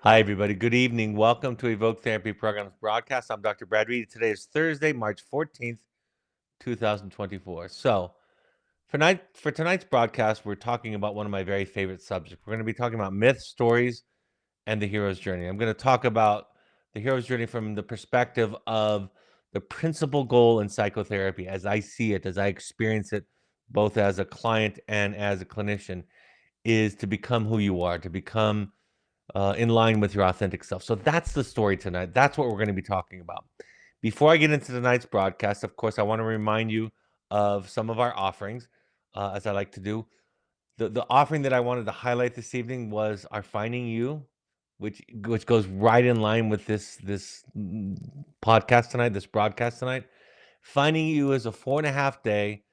Hi, everybody. Good evening. Welcome to Evoke Therapy Programs broadcast. I'm Dr. Brad Reedy. Today is Thursday, March 14th, 2024. So, for tonight's broadcast, we're talking about one of my very favorite subjects. We're going to be talking about myths, stories, and the hero's journey. I'm going to talk about the hero's journey from the perspective of the principal goal in psychotherapy as I see it, as I experience it, both as a client and as a clinician, is to become who you are, to become in line with your authentic self. So that's the story tonight. That's what we're going to be talking about. Before I get into tonight's broadcast, of course, I want to remind you of some of our offerings, as I like to do. The offering that I wanted to highlight this evening was our Finding You, which goes right in line with this podcast tonight, this broadcast tonight. Finding You is a 4.5 day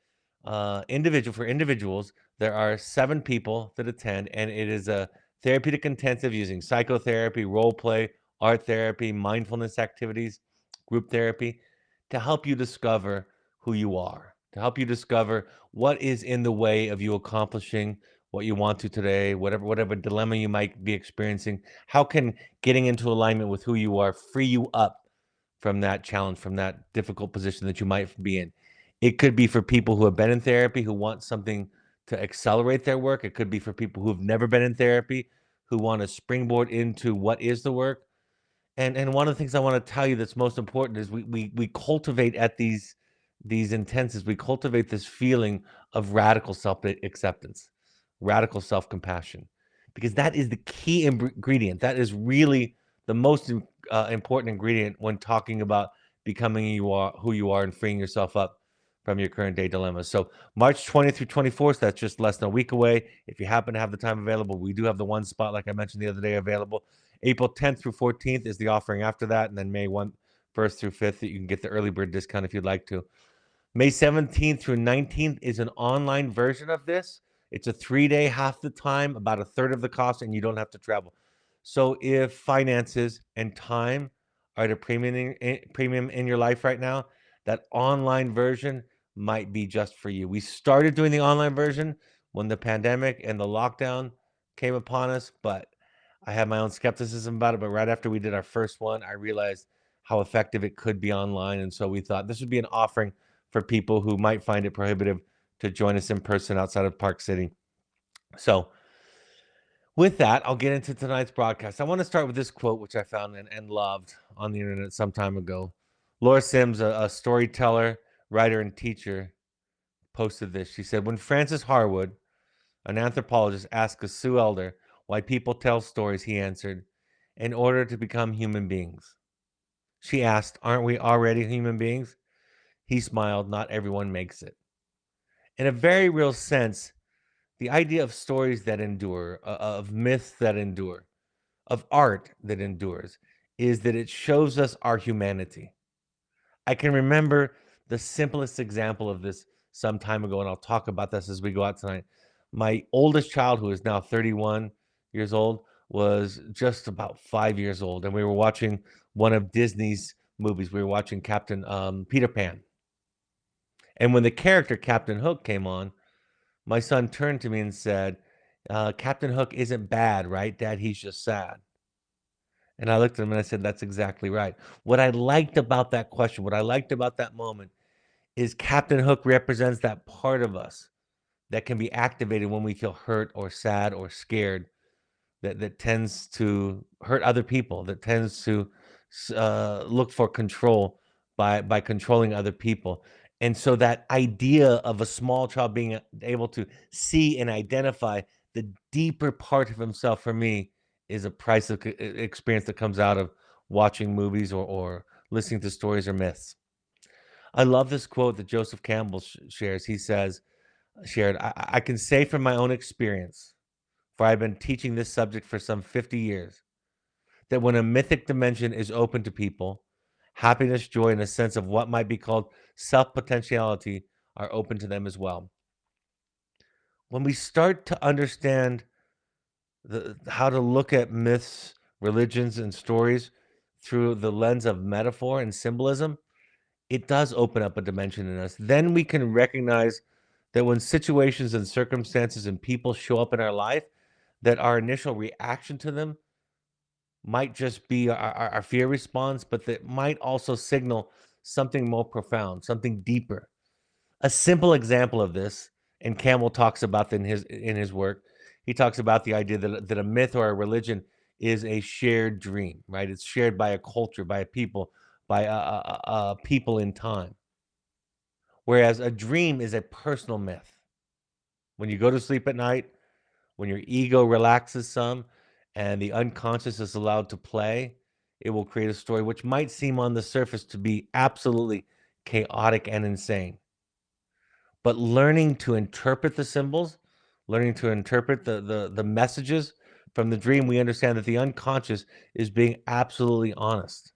individual for individuals. There are 7 people that attend, and it is a therapeutic intensive using psychotherapy, role play, art therapy, mindfulness activities, group therapy to help you discover who you are, to help you discover what is in the way of you accomplishing what you want to today, whatever dilemma you might be experiencing. How can getting into alignment with who you are free you up from that challenge, from that difficult position that you might be in? It could be for people who have been in therapy, who want something to accelerate their work. It could be for people who've never been in therapy, who want to springboard into what is the work. And one of the things I want to tell you that's most important is we cultivate at these intensives, we cultivate this feeling of radical self-acceptance, radical self-compassion, because that is the key ingredient. That is really the most important ingredient when talking about becoming who you are and freeing yourself up from your current day dilemmas. So March 20th through 24th, that's just less than a week away. If you happen to have the time available, we do have the one spot, like I mentioned the other day, available. April 10th through 14th is the offering after that, and then May 1st through 5th, you can get the early bird discount if you'd like to. May 17th through 19th is an online version of this. It's a 3-day, half the time, about a third of the cost, and you don't have to travel. So if finances and time are at a premium in your life right now, that online version might be just for you. We started doing the online version when the pandemic and the lockdown came upon us, but I had my own skepticism about it. But right after we did our first one, I realized how effective it could be online. And so we thought this would be an offering for people who might find it prohibitive to join us in person outside of Park City. So with that, I'll get into tonight's broadcast. I want to start with this quote, which I found and loved on the internet some time ago. Laura Sims, a storyteller, writer, and teacher, posted this. She said, when Francis Harwood, an anthropologist, asked a Sioux elder why people tell stories, he answered, in order to become human beings. She asked, aren't we already human beings? He smiled, not everyone makes it. In a very real sense, the idea of stories that endure, of myths that endure, of art that endures, is that it shows us our humanity. I can remember the simplest example of this some time ago, and I'll talk about this as we go out tonight. My oldest child, who is now 31 years old, was just about 5 years old, and we were watching one of Disney's movies. We were watching Captain Peter Pan. And when the character Captain Hook came on, my son turned to me and said, Captain Hook isn't bad, right, Dad? He's just sad. And I looked at him and I said, that's exactly right. What I liked about that question, what I liked about that moment is Captain Hook represents that part of us that can be activated when we feel hurt or sad or scared, that tends to hurt other people, that tends to look for control by controlling other people. And so that idea of a small child being able to see and identify the deeper part of himself, for me, is a priceless experience that comes out of watching movies or listening to stories or myths. I love this quote that Joseph Campbell shares. He says, shared, I can say from my own experience, for I've been teaching this subject for some 50 years, that when a mythic dimension is open to people, happiness, joy, and a sense of what might be called self-potentiality are open to them as well. When we start to understand how to look at myths, religions, and stories through the lens of metaphor and symbolism, it does open up a dimension in us. Then we can recognize that when situations and circumstances and people show up in our life, that our initial reaction to them might just be our fear response, but that might also signal something more profound, something deeper. A simple example of this, and Campbell talks about in his work, he talks about the idea that a myth or a religion is a shared dream, right? It's shared by a culture, by a people, by a people in time. Whereas a dream is a personal myth. When you go to sleep at night, when your ego relaxes some and the unconscious is allowed to play, it will create a story which might seem on the surface to be absolutely chaotic and insane. But learning to interpret the symbols, learning to interpret the messages from the dream, we understand that the unconscious is being absolutely honest.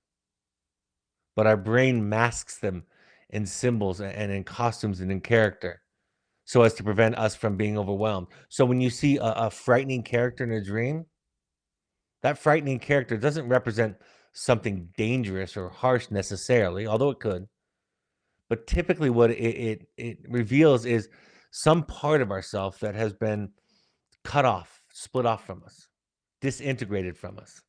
But our brain masks them in symbols and in costumes and in character so as to prevent us from being overwhelmed. So when you see a frightening character in a dream, that frightening character doesn't represent something dangerous or harsh necessarily, although it could. But typically what it reveals is some part of ourself that has been cut off, split off from us, disintegrated from us,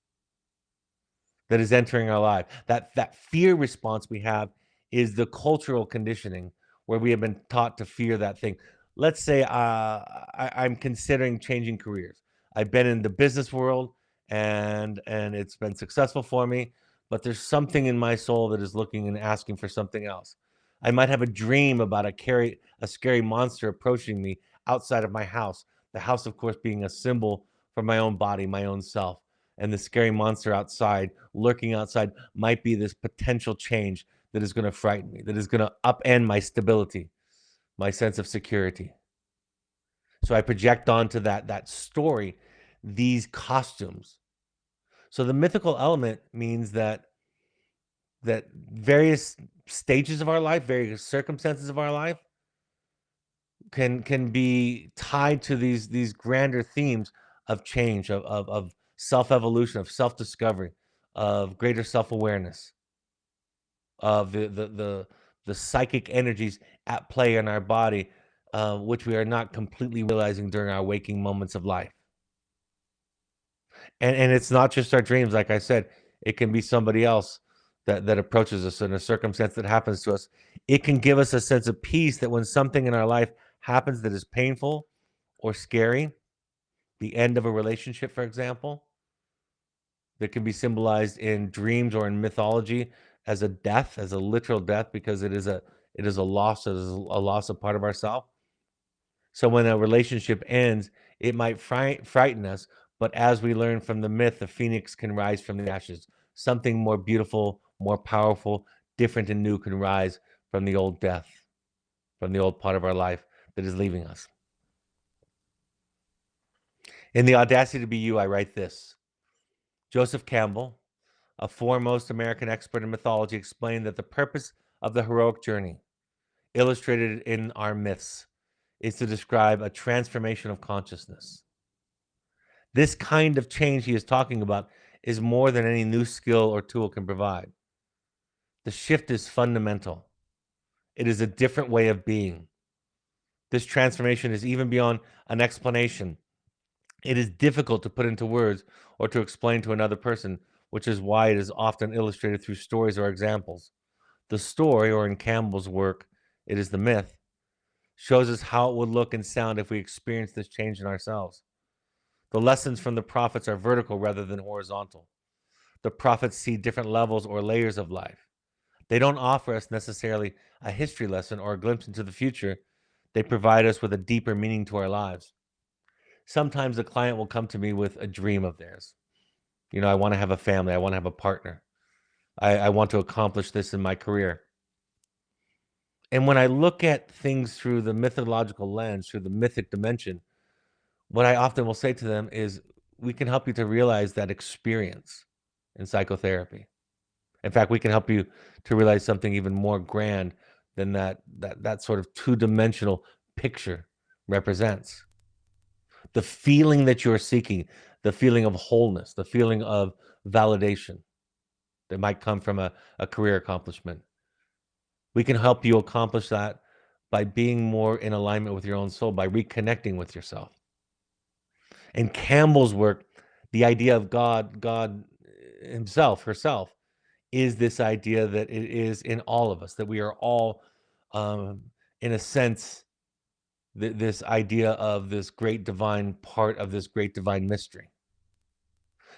that is entering our life. That fear response we have is the cultural conditioning where we have been taught to fear that thing. Let's say I'm considering changing careers. I've been in the business world and it's been successful for me, but there's something in my soul that is looking and asking for something else. I might have a dream about a scary monster approaching me outside of my house. The house, of course, being a symbol for my own body, my own self, and the scary monster outside, lurking outside, might be this potential change that is going to frighten me, that is going to upend my stability, my sense of security. So I project onto that story these costumes. So the mythical element means that various stages of our life, various circumstances of our life can be tied to these grander themes of change, of self-evolution, of self-discovery, of greater self-awareness, of the psychic energies at play in our body, which we are not completely realizing during our waking moments of life. And it's not just our dreams, like I said, it can be somebody else that approaches us in a circumstance that happens to us. It can give us a sense of peace that when something in our life happens that is painful or scary, the end of a relationship, for example, that can be symbolized in dreams or in mythology as a death, as a literal death, because it is a loss, it is a loss of part of ourself. So when a relationship ends, it might frighten us, but as we learn from the myth, the phoenix can rise from the ashes. Something more beautiful, more powerful, different and new can rise from the old death, from the old part of our life that is leaving us. In The Audacity to Be You, I write this. Joseph Campbell, a foremost American expert in mythology, explained that the purpose of the heroic journey, illustrated in our myths, is to describe a transformation of consciousness. This kind of change he is talking about is more than any new skill or tool can provide. The shift is fundamental. It is a different way of being. This transformation is even beyond an explanation. It is difficult to put into words or to explain to another person, which is why it is often illustrated through stories or examples. The story, or in Campbell's work, it is the myth, shows us how it would look and sound if we experience this change in ourselves. The lessons from the prophets are vertical rather than horizontal. The prophets see different levels or layers of life. They don't offer us necessarily a history lesson or a glimpse into the future. They provide us with a deeper meaning to our lives. Sometimes a client will come to me with a dream of theirs. I want to have a family. I want to have a partner. I want to accomplish this in my career. And when I look at things through the mythological lens, through the mythic dimension, what I often will say to them is, we can help you to realize that experience in psychotherapy. In fact, we can help you to realize something even more grand than that sort of two-dimensional picture represents. The feeling that you're seeking, the feeling of wholeness, the feeling of validation that might come from a career accomplishment. We can help you accomplish that by being more in alignment with your own soul, by reconnecting with yourself. In Campbell's work, the idea of God himself, herself, is this idea that it is in all of us, that we are all, um, in a sense, this idea of this great divine part of this great divine mystery.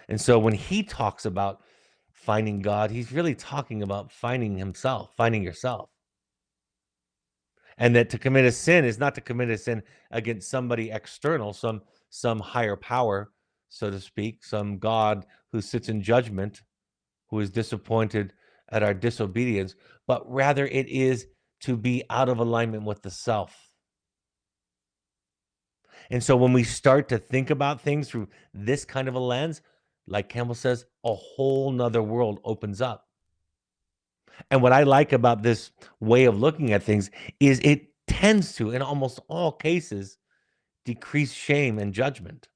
And so when he talks about finding God, he's really talking about finding himself, finding yourself. And that to commit a sin is not to commit a sin against somebody external, some higher power, so to speak, some God who sits in judgment, who is disappointed at our disobedience, but rather it is to be out of alignment with the self. And so when we start to think about things through this kind of a lens, like Campbell says, a whole nother world opens up. And what I like about this way of looking at things is it tends to, in almost all cases, decrease shame and judgment,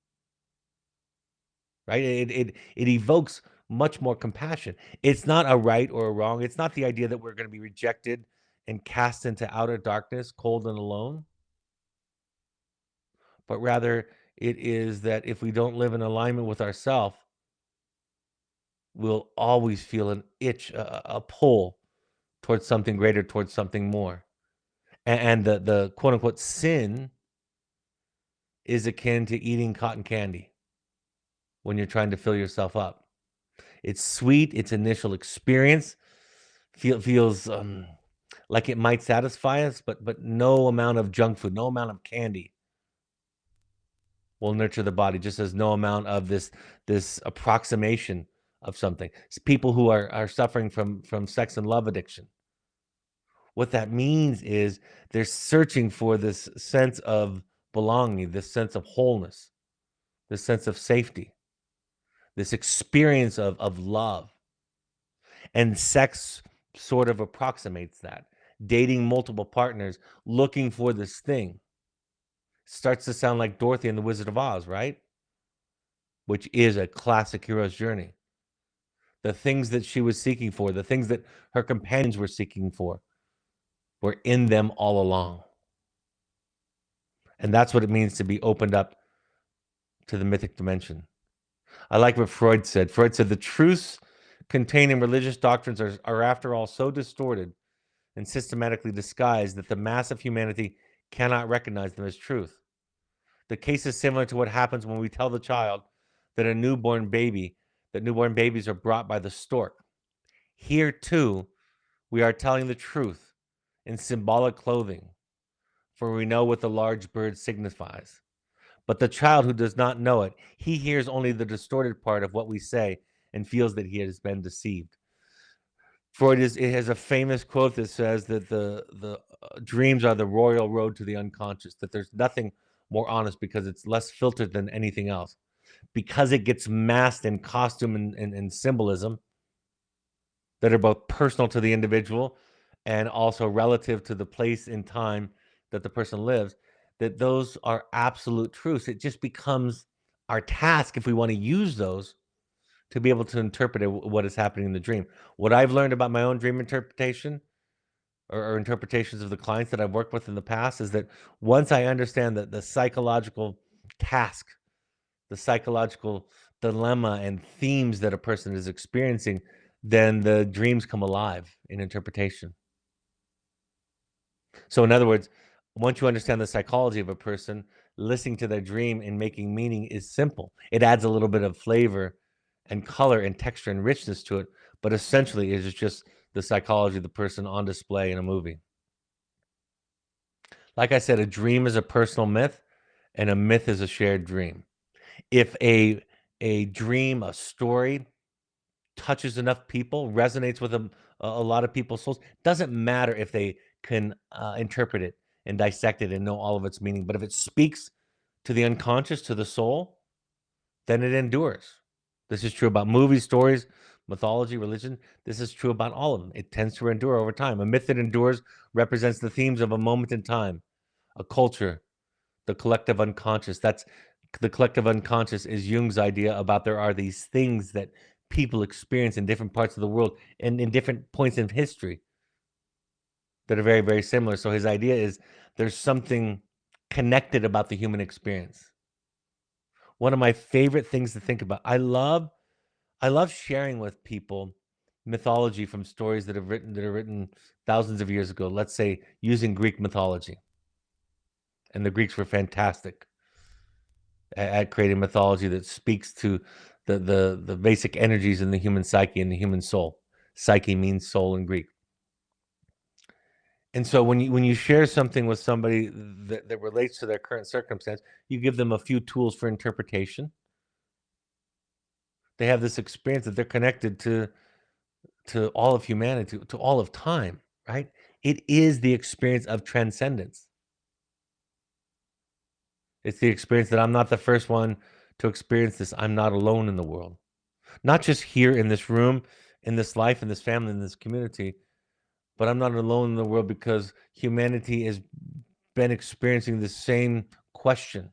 right? It evokes much more compassion. It's not a right or a wrong. It's not the idea that we're going to be rejected and cast into outer darkness, cold and alone, but rather it is that if we don't live in alignment with ourself, we'll always feel an itch, a pull towards something greater, towards something more. And the quote unquote sin is akin to eating cotton candy when you're trying to fill yourself up. It's sweet, its initial experience feels like it might satisfy us, but no amount of junk food, no amount of candy will nurture the body, just as no amount of this approximation of something. It's people who are suffering from sex and love addiction. What that means is they're searching for this sense of belonging, this sense of wholeness, this sense of safety, this experience of love. And sex sort of approximates that. Dating multiple partners, looking for this thing. Starts to sound like Dorothy and the Wizard of Oz, right? Which is a classic hero's journey. The things that she was seeking for, the things that her companions were seeking for, were in them all along. And that's what it means to be opened up to the mythic dimension. I like what Freud said. Freud said the truths contained in religious doctrines are after all so distorted and systematically disguised that the mass of humanity cannot recognize them as truth. The case is similar to what happens when we tell the child that newborn babies are brought by the stork. Here too, we are telling the truth in symbolic clothing, for we know what the large bird signifies. But the child who does not know it, he hears only the distorted part of what we say and feels that he has been deceived. It has a famous quote that says that the dreams are the royal road to the unconscious, that there's nothing more honest because it's less filtered than anything else. Because it gets masked in costume and symbolism that are both personal to the individual and also relative to the place and time that the person lives, that those are absolute truths. It just becomes our task, if we want to use those, to be able to interpret what is happening in the dream. What I've learned about my own dream interpretation or interpretations of the clients that I've worked with in the past is that once I understand that the psychological task, the psychological dilemma and themes that a person is experiencing, then the dreams come alive in interpretation. So, in other words, once you understand the psychology of a person, listening to their dream and making meaning is simple. It adds a little bit of flavor and color and texture and richness to it, but essentially it is just the psychology of the person on display in a movie. Like I said, a dream is a personal myth, and a myth is a shared dream. If a dream, a story touches enough people, resonates with a lot of people's souls, doesn't matter if they can interpret it and dissect it and know all of its meaning. But if it speaks to the unconscious, to the soul, then it endures. This is true about movies, stories, mythology, religion. This is true about all of them. It tends to endure over time. A myth that endures represents the themes of a moment in time, a culture, the collective unconscious. That's the collective unconscious is Jung's idea about there are these things that people experience in different parts of the world and in different points in history that are very, very similar. So his idea is there's something connected about the human experience. One of my favorite things to think about. I love I love sharing with people mythology from stories that are written thousands of years ago. Let's say using Greek mythology, and the Greeks were fantastic at creating mythology that speaks to the basic energies in the human psyche and the human soul. Psyche means soul in Greek. And so when you share something with somebody that relates to their current circumstance, you give them a few tools for interpretation. They have this experience that they're connected to all of humanity, to all of time, right? It is the experience of transcendence. It's the experience that I'm not the first one to experience this. I'm not alone in the world. Not just here in this room, in this life, in this family, in this community, but I'm not alone in the world because humanity has been experiencing the same question,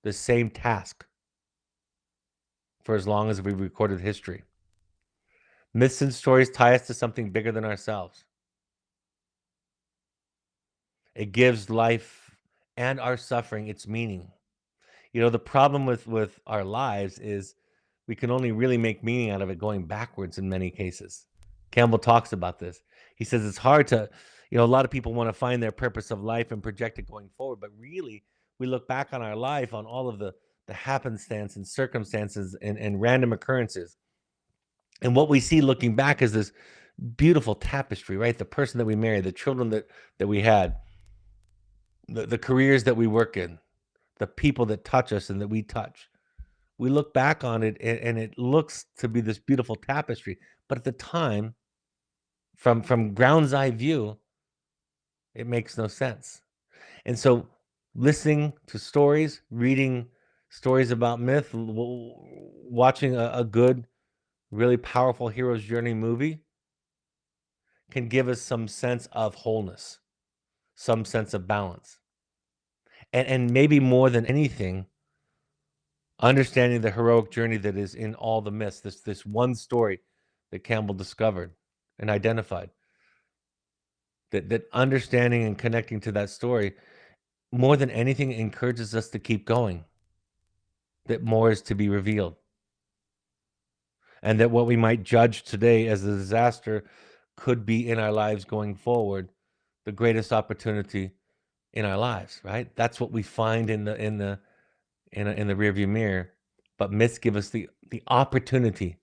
the same task for as long as we've recorded history. Myths and stories tie us to something bigger than ourselves. It gives life and our suffering its meaning. You know, the problem with our lives is we can only really make meaning out of it going backwards in many cases. Campbell talks about this. He says it's hard to, a lot of people want to find their purpose of life and project it going forward, but really we look back on our life on all of the happenstance and circumstances and random occurrences. And what we see looking back is this beautiful tapestry, right? The person that we married, the children that we had, the careers that we work in, the people that touch us and that we touch. We look back on it and it looks to be this beautiful tapestry. But at the time, from ground's eye view, it makes no sense. And so listening to stories, reading stories about myth, watching a good, really powerful hero's journey movie can give us some sense of wholeness, some sense of balance. And maybe more than anything, understanding the heroic journey that is in all the myths, this one story that Campbell discovered and identified, that understanding and connecting to that story, more than anything, encourages us to keep going, that more is to be revealed, and that what we might judge today as a disaster could be in our lives going forward the greatest opportunity in our lives, right? That's what we find in the rearview mirror, but myths give us the opportunity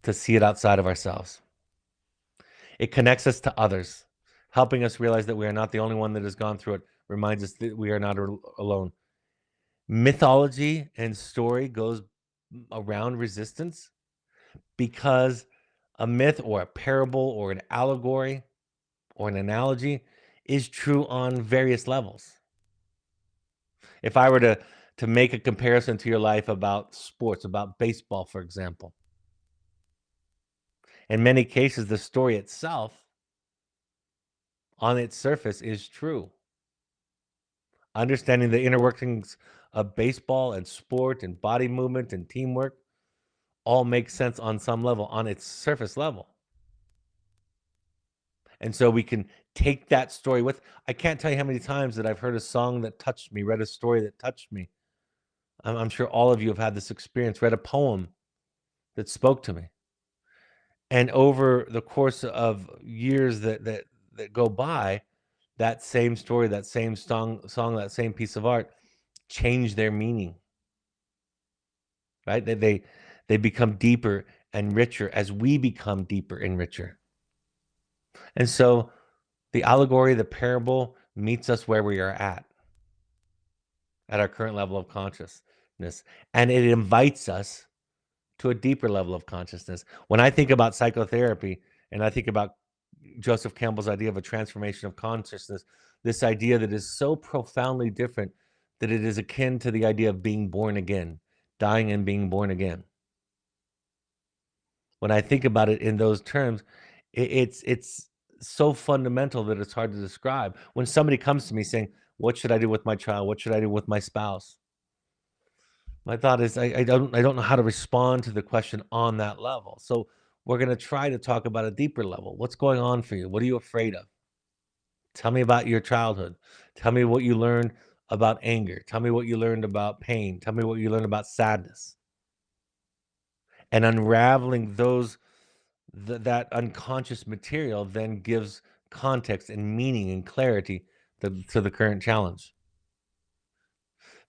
to see it outside of ourselves. It connects us to others, helping us realize that we are not the only one that has gone through it, reminds us that we are not alone. Mythology and story goes around resistance because a myth or a parable or an allegory or an analogy is true on various levels. If I were to make a comparison to your life about sports, about baseball, for example, in many cases, the story itself on its surface is true. Understanding the inner workings of baseball and sport and body movement and teamwork all makes sense on some level, on its surface level. And so we can take that story with. I can't tell you how many times that I've heard a song that touched me, read a story that touched me. I'm sure all of you have had this experience, read a poem that spoke to me. And over the course of years that go by, that same story, that same song, that same piece of art change their meaning, right? They become deeper and richer as we become deeper and richer. And so the allegory, the parable meets us where we are at our current level of consciousness, and it invites us to a deeper level of consciousness. When I think about psychotherapy and I think about Joseph Campbell's idea of a transformation of consciousness, this idea that is so profoundly different that it is akin to the idea of being born again, dying and being born again. When I think about it in those terms, it's so fundamental that it's hard to describe. When somebody comes to me saying, "What should I do with my child? What should I do with my spouse?" My thought is I don't know how to respond to the question on that level. So we're going to try to talk about a deeper level. What's going on for you? What are you afraid of? Tell me about your childhood. Tell me what you learned about anger. Tell me what you learned about pain. Tell me what you learned about sadness. And unraveling that unconscious material then gives context and meaning and clarity to the current challenge.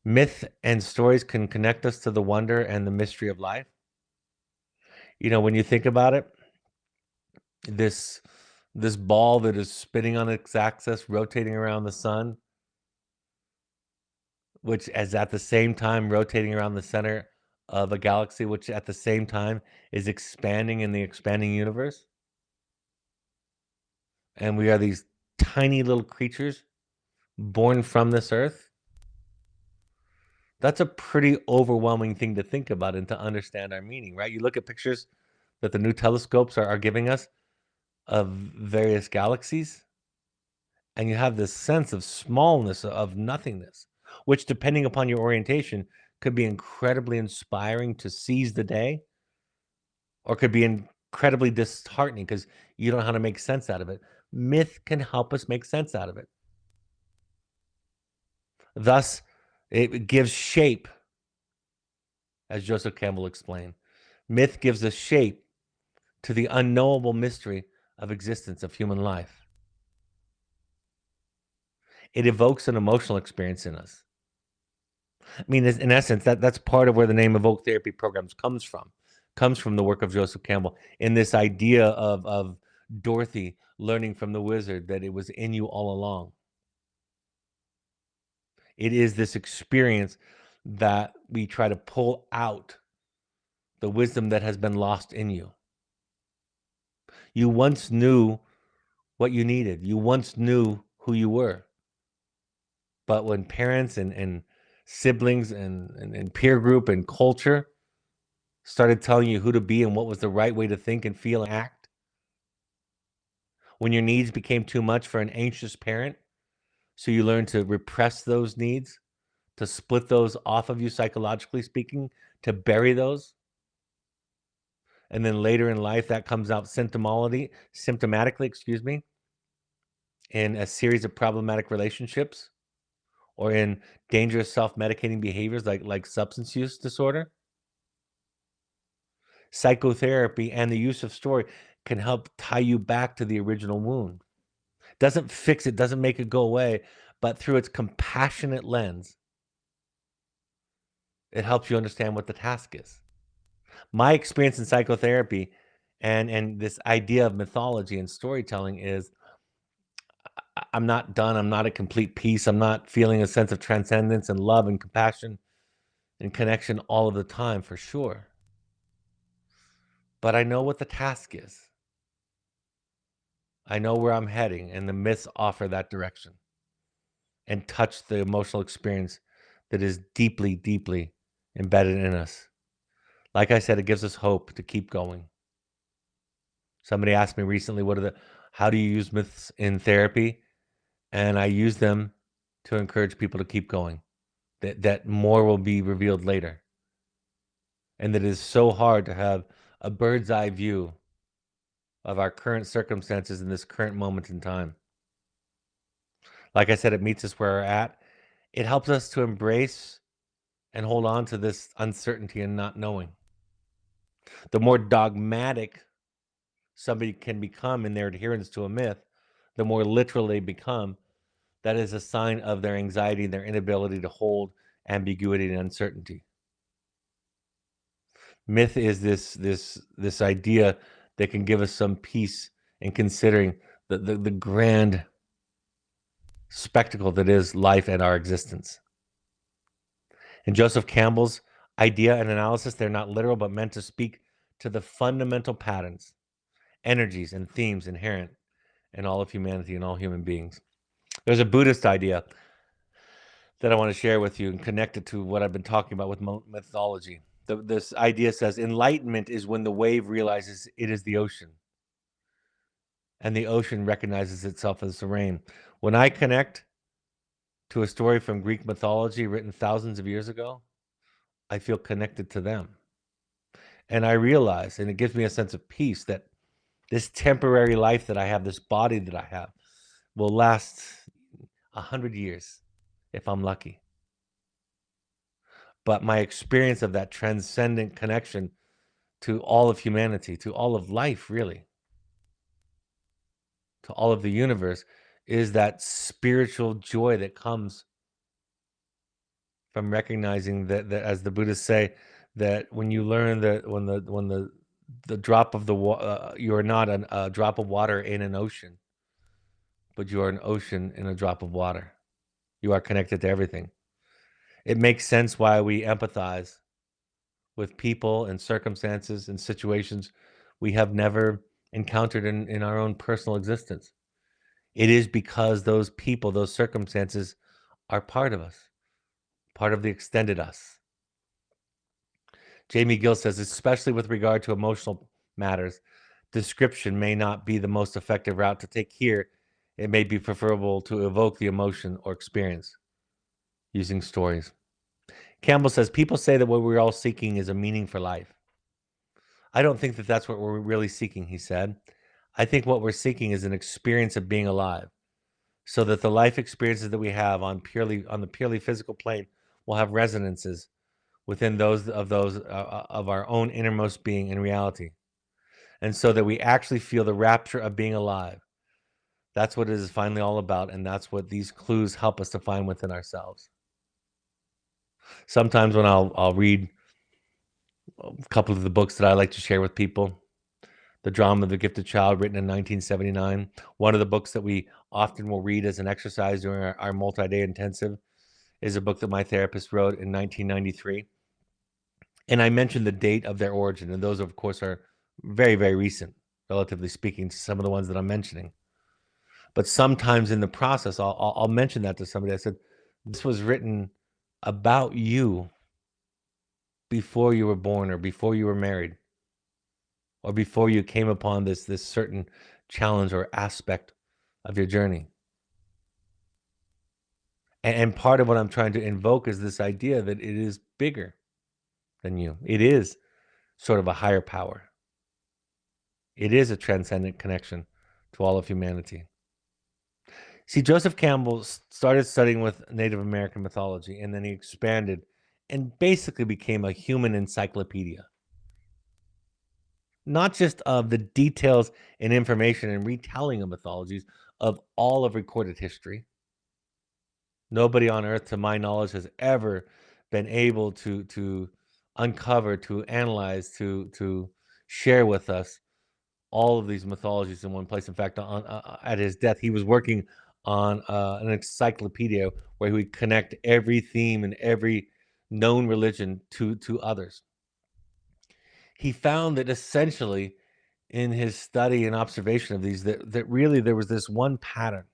Myth and stories can connect us to the wonder and the mystery of life. When you think about it, this this ball that is spinning on its axis, rotating around the sun, which is at the same time rotating around the center of a galaxy, which at the same time is expanding in the expanding universe. And we are these tiny little creatures born from this earth. That's a pretty overwhelming thing to think about and to understand our meaning, right? You look at pictures that the new telescopes are giving us of various galaxies, and you have this sense of smallness, of nothingness, which, depending upon your orientation, could be incredibly inspiring to seize the day, or could be incredibly disheartening because you don't know how to make sense out of it. Myth can help us make sense out of it. Thus, it gives shape, as Joseph Campbell explained. Myth gives us shape to the unknowable mystery of existence of human life. It evokes an emotional experience in us. I mean, in essence, that's part of where the name Evoke Therapy Programs comes from the work of Joseph Campbell in this idea of Dorothy learning from the wizard that it was in you all along. It is this experience that we try to pull out the wisdom that has been lost in you. You once knew what you needed. You once knew who you were. But when parents and siblings and peer group and culture started telling you who to be and what was the right way to think and feel and act, when your needs became too much for an anxious parent, so you learned to repress those needs, to split those off of you psychologically speaking, to bury those. And then later in life, that comes out symptomatically, in a series of problematic relationships or in dangerous self-medicating behaviors like substance use disorder. Psychotherapy and the use of story can help tie you back to the original wound. Doesn't fix it, doesn't make it go away, but through its compassionate lens, it helps you understand what the task is. My experience in psychotherapy and this idea of mythology and storytelling is I'm not done. I'm not at complete peace. I'm not feeling a sense of transcendence and love and compassion and connection all of the time, for sure. But I know what the task is. I know where I'm heading, and the myths offer that direction and touch the emotional experience that is deeply, deeply embedded in us. Like I said, it gives us hope to keep going. Somebody asked me recently, how do you use myths in therapy? And I use them to encourage people to keep going. That more will be revealed later. And that it is so hard to have a bird's eye view of our current circumstances in this current moment in time. Like I said, it meets us where we're at. It helps us to embrace and hold on to this uncertainty and not knowing. The more dogmatic somebody can become in their adherence to a myth, the more literal they become. That is a sign of their anxiety and their inability to hold ambiguity and uncertainty. Myth is this idea that can give us some peace in considering the grand spectacle that is life and our existence. In Joseph Campbell's idea and analysis, they're not literal, but meant to speak to the fundamental patterns, energies, and themes inherent in all of humanity and all human beings. There's a Buddhist idea that I want to share with you and connect it to what I've been talking about with mythology. This idea says enlightenment is when the wave realizes it is the ocean, and the ocean recognizes itself as the rain. When I connect to a story from Greek mythology written thousands of years ago, I feel connected to them. And I realize, and it gives me a sense of peace, that this temporary life that I have, this body that I have, will last 100 years if I'm lucky. But my experience of that transcendent connection to all of humanity, to all of life, really, to all of the universe, is that spiritual joy that comes from recognizing that as the Buddhists say, that when you learn that when the drop of you are not a drop of water in an ocean, but you are an ocean in a drop of water. You are connected to everything. It makes sense why we empathize with people and circumstances and situations we have never encountered in our own personal existence. It is because those people, those circumstances are part of us, part of the extended us. Jamie Gill says, especially with regard to emotional matters, description may not be the most effective route to take here. It may be preferable to evoke the emotion or experience using stories. Campbell says, people say that what we're all seeking is a meaning for life. I don't think that that's what we're really seeking, he said. I think what we're seeking is an experience of being alive, so that the life experiences that we have on the purely physical plane will have resonances within those of our own innermost being in reality, and so that we actually feel the rapture of being alive. That's what it is finally all about, and that's what these clues help us to find within ourselves. Sometimes when I'll read a couple of the books that I like to share with people, the drama The Gifted Child, written in 1979, one of the books that we often will read as an exercise during our multi-day intensive is a book that my therapist wrote in 1993. And I mentioned the date of their origin, and those, of course, are very, very recent, relatively speaking, to some of the ones that I'm mentioning. But sometimes in the process, I'll mention that to somebody. I said, this was written about you before you were born, or before you were married, or before you came upon this certain challenge or aspect of your journey. And part of what I'm trying to invoke is this idea that it is bigger than you. It is sort of a higher power. It is a transcendent connection to all of humanity. See, Joseph Campbell started studying with Native American mythology, and then he expanded and basically became a human encyclopedia. Not just of the details and information and retelling of mythologies, of all of recorded history. Nobody on earth, to my knowledge, has ever been able to uncover, to analyze, to share with us all of these mythologies in one place. In fact, at his death, he was working on an encyclopedia where he would connect every theme and every known religion to others. He found that essentially, in his study and observation of these, that really there was this one pattern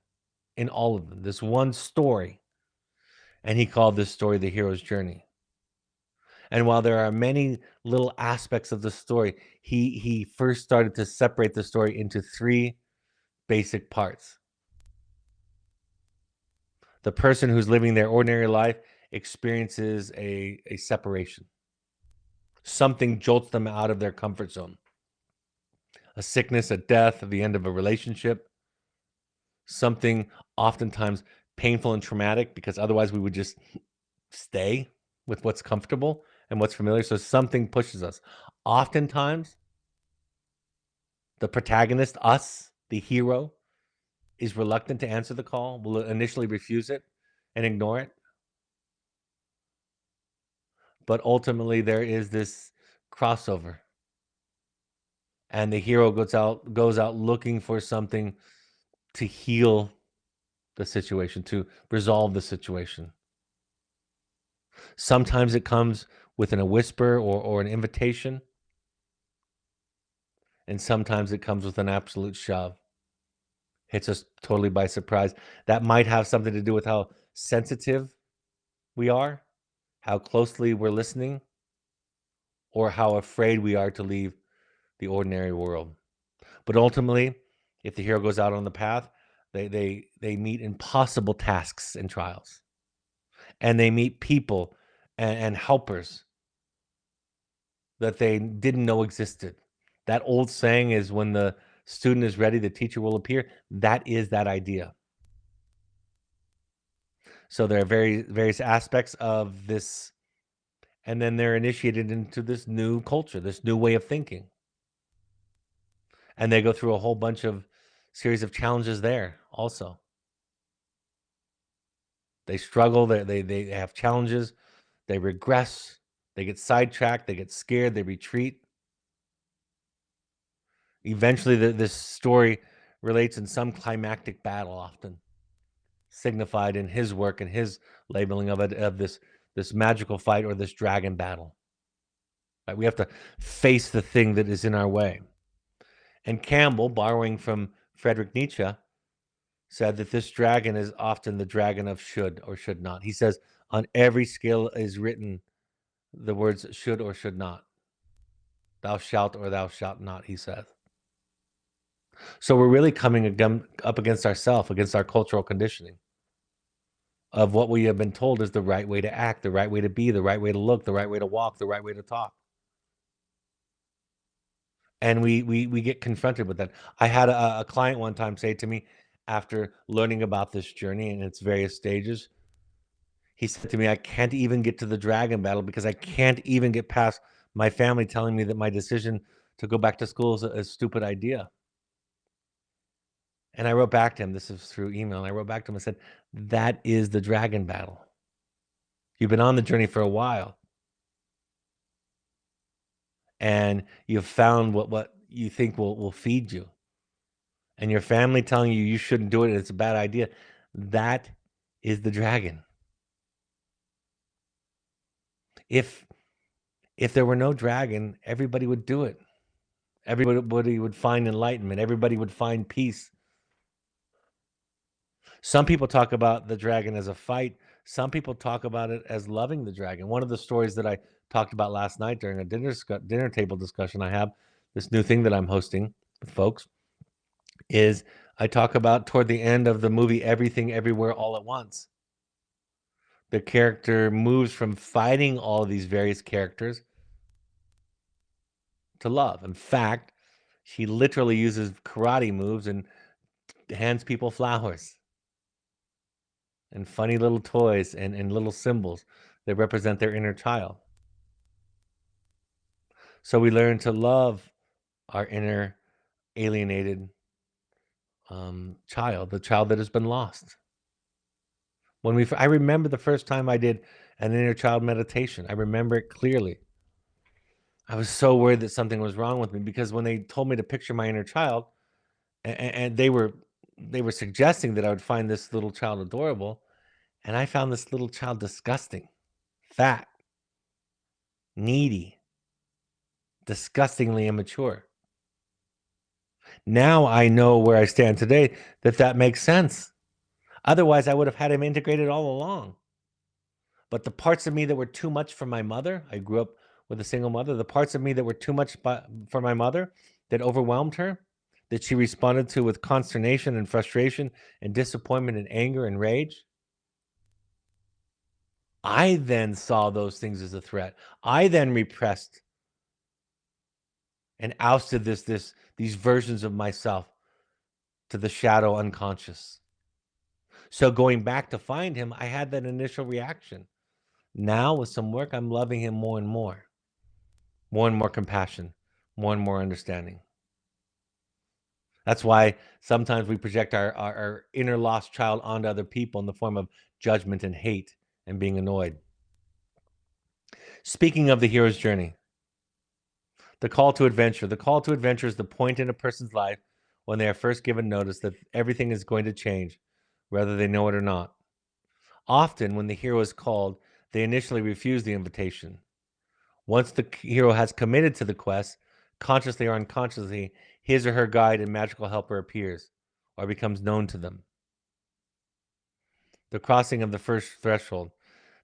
in all of them, this one story, and he called this story the hero's journey. And while there are many little aspects of the story, he first started to separate the story into three basic parts. The person who's living their ordinary life experiences a separation. Something jolts them out of their comfort zone. A sickness, a death, the end of a relationship, something oftentimes painful and traumatic, because otherwise we would just stay with what's comfortable and what's familiar. So something pushes us. Oftentimes, the protagonist, us, the hero, is reluctant to answer the call, will initially refuse it and ignore it. But ultimately, there is this crossover, and the hero goes out looking for something to heal the situation, to resolve the situation. Sometimes it comes within a whisper or an invitation, and sometimes it comes with an absolute shove. Hits us totally by surprise. That might have something to do with how sensitive we are, how closely we're listening, or how afraid we are to leave the ordinary world. But ultimately, if the hero goes out on the path, they meet impossible tasks and trials, and they meet people and helpers that they didn't know existed. That old saying is, when the student is ready, the teacher will appear. That is that idea. So there are various aspects of this and then they're initiated into this new culture, this new way of thinking. And they go through a whole bunch of series of challenges there also. They struggle, they have challenges, they regress, they get sidetracked, they get scared, they retreat. Eventually, this story relates in some climactic battle, often signified in his work and his labeling of it, of this magical fight or this dragon battle. Right? We have to face the thing that is in our way. And Campbell, borrowing from Friedrich Nietzsche, said that this dragon is often the dragon of should or should not. He says on every scale is written the words should or should not. Thou shalt or thou shalt not, he says. So we're really coming up against ourselves, against our cultural conditioning of what we have been told is the right way to act, the right way to be, the right way to look, the right way to walk, the right way to talk. And we get confronted with that. I had a client one time say to me, after learning about this journey and its various stages, he said to me, I can't even get to the dragon battle because I can't even get past my family telling me that my decision to go back to school is a stupid idea. And I wrote back to him, this is through email, and I wrote back to him and said, that is the dragon battle. You've been on the journey for a while. And you've found what you think will feed you. And your family telling you shouldn't do it, it's a bad idea. That is the dragon. If there were no dragon, everybody would do it. Everybody would find enlightenment. Everybody would find peace. Some people talk about the dragon as a fight. Some people talk about it as loving the dragon. One of the stories that I talked about last night during a dinner table discussion I have, this new thing that I'm hosting with folks, is I talk about toward the end of the movie Everything Everywhere All at Once. The character moves from fighting all of these various characters to love. In fact, she literally uses karate moves and hands people flowers and funny little toys and little symbols that represent their inner child. So we learn to love our inner alienated child, the child that has been lost. I remember the first time I did an inner child meditation. I remember it clearly. I was so worried that something was wrong with me because when they told me to picture my inner child, and they were suggesting that I would find this little child adorable, and I found this little child disgusting, fat, needy, disgustingly immature. Now I know where I stand today that makes sense. Otherwise, I would have had him integrated all along. But the parts of me that were too much for my mother, I grew up with a single mother, the parts of me that were too much for my mother, that overwhelmed her, that she responded to with consternation and frustration and disappointment and anger and rage, I then saw those things as a threat. I then repressed and ousted these versions of myself to the shadow unconscious. So going back to find him, I had that initial reaction. Now with some work, I'm loving him more and more compassion, more and more understanding. That's why sometimes we project our inner lost child onto other people in the form of judgment and hate and being annoyed. Speaking of the hero's journey, the call to adventure. The call to adventure is the point in a person's life when they are first given notice that everything is going to change, whether they know it or not. Often, when the hero is called, they initially refuse the invitation. Once the hero has committed to the quest, consciously or unconsciously, his or her guide and magical helper appears or becomes known to them. The crossing of the first threshold.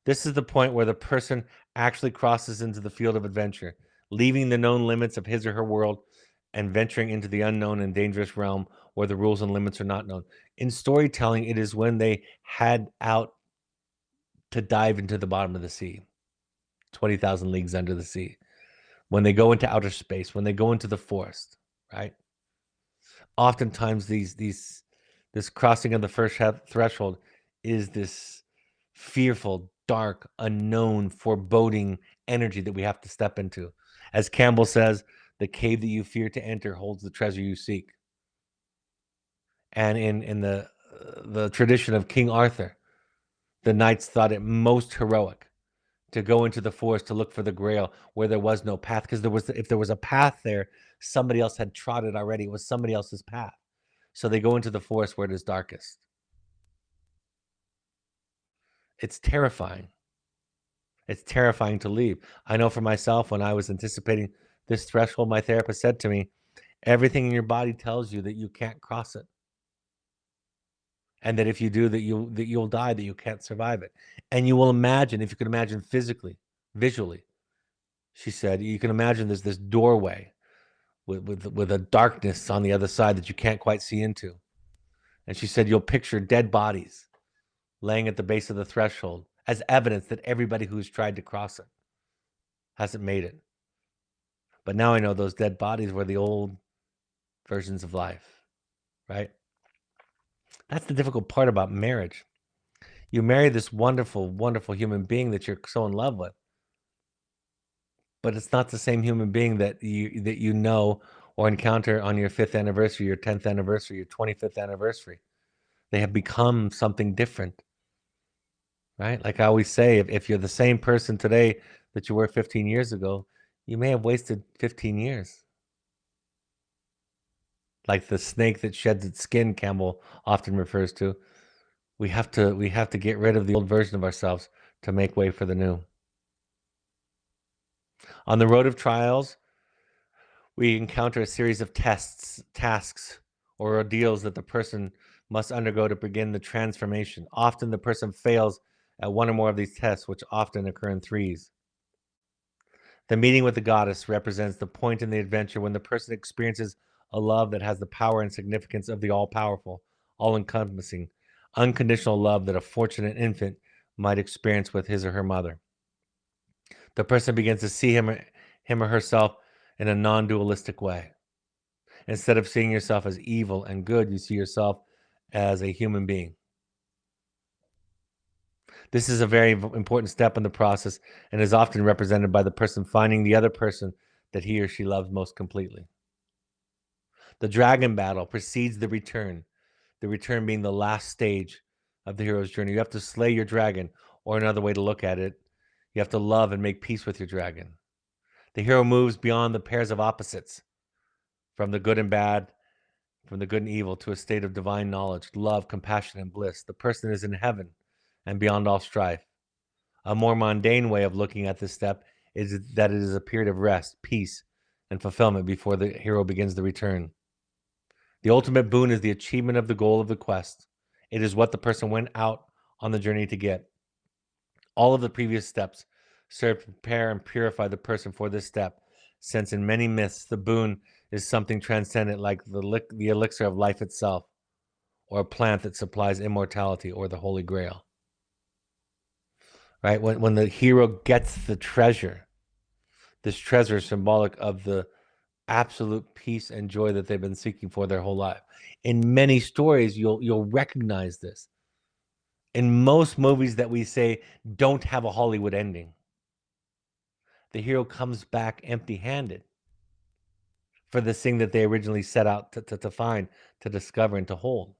This is the point where the person actually crosses into the field of adventure, leaving the known limits of his or her world and venturing into the unknown and dangerous realm where the rules and limits are not known. In storytelling, it is when they head out to dive into the bottom of the sea, 20,000 leagues under the sea, when they go into outer space, when they go into the forest, right? Oftentimes, this crossing of the first threshold is this fearful, dark, unknown, foreboding energy that we have to step into. As Campbell says, the cave that you fear to enter holds the treasure you seek. And in the tradition of King Arthur, the knights thought it most heroic to go into the forest to look for the Grail where there was no path, because if there was a path there, somebody else had trod it already. It was somebody else's path. So they go into the forest where it is darkest. It's terrifying. It's terrifying to leave. I know for myself, when I was anticipating this threshold, my therapist said to me, everything in your body tells you that you can't cross it. And that if you do, that you'll die, that you can't survive it. And you will imagine, if you can imagine physically, visually, she said, you can imagine there's this doorway with a darkness on the other side that you can't quite see into. And she said, you'll picture dead bodies laying at the base of the threshold as evidence that everybody who's tried to cross it hasn't made it. But now I know those dead bodies were the old versions of life, right? That's the difficult part about marriage. You marry this wonderful, wonderful human being that you're so in love with, but it's not the same human being that you know or encounter on your 5th anniversary, your 10th anniversary, your 25th anniversary. They have become something different, right? Like I always say, if you're the same person today that you were 15 years ago, you may have wasted 15 years. Like the snake that sheds its skin, Campbell often refers to. We have to get rid of the old version of ourselves to make way for the new. On the road of trials, we encounter a series of tests, tasks, or ordeals that the person must undergo to begin the transformation. Often the person fails at one or more of these tests, which often occur in threes. The meeting with the goddess represents the point in the adventure when the person experiences a love that has the power and significance of the all-powerful, all-encompassing, unconditional love that a fortunate infant might experience with his or her mother. The person begins to see him or herself in a non-dualistic way. Instead of seeing yourself as evil and good, you see yourself as a human being. This is a very important step in the process and is often represented by the person finding the other person that he or she loves most completely. The dragon battle precedes the return being the last stage of the hero's journey. You have to slay your dragon, or another way to look at it, you have to love and make peace with your dragon. The hero moves beyond the pairs of opposites, from the good and bad, from the good and evil, to a state of divine knowledge, love, compassion, and bliss. The person is in heaven and beyond all strife. A more mundane way of looking at this step is that it is a period of rest, peace, and fulfillment before the hero begins the return. The ultimate boon is the achievement of the goal of the quest. It is what the person went out on the journey to get. All of the previous steps serve to prepare and purify the person for this step, since in many myths, the boon is something transcendent like the elixir of life itself, or a plant that supplies immortality, or the Holy Grail. Right? When the hero gets the treasure, this treasure is symbolic of the absolute peace and joy that they've been seeking for their whole life. In many stories, you'll recognize this. In most movies that we say don't have a Hollywood ending, the hero comes back empty-handed for this thing that they originally set out to find, to discover, and to hold.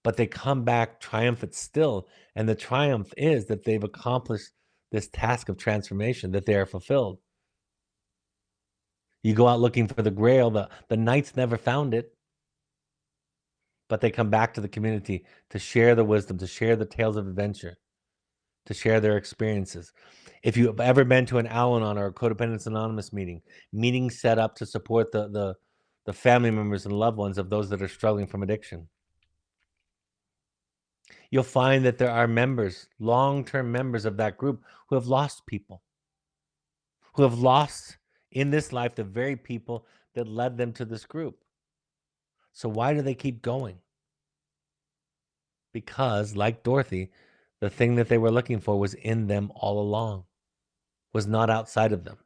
But they come back triumphant still, and the triumph is that they've accomplished this task of transformation, that they are fulfilled. You go out looking for the Grail, the knights never found it, but they come back to the community to share the wisdom, to share the tales of adventure, to share their experiences. If you've ever been to an Al-Anon or a Codependence Anonymous meeting set up to support the family members and loved ones of those that are struggling from addiction, you'll find that there are members, long-term members of that group, who have lost people, who have lost in this life the very people that led them to this group. So why do they keep going? Because, like Dorothy, the thing that they were looking for was in them all along, was not outside of them.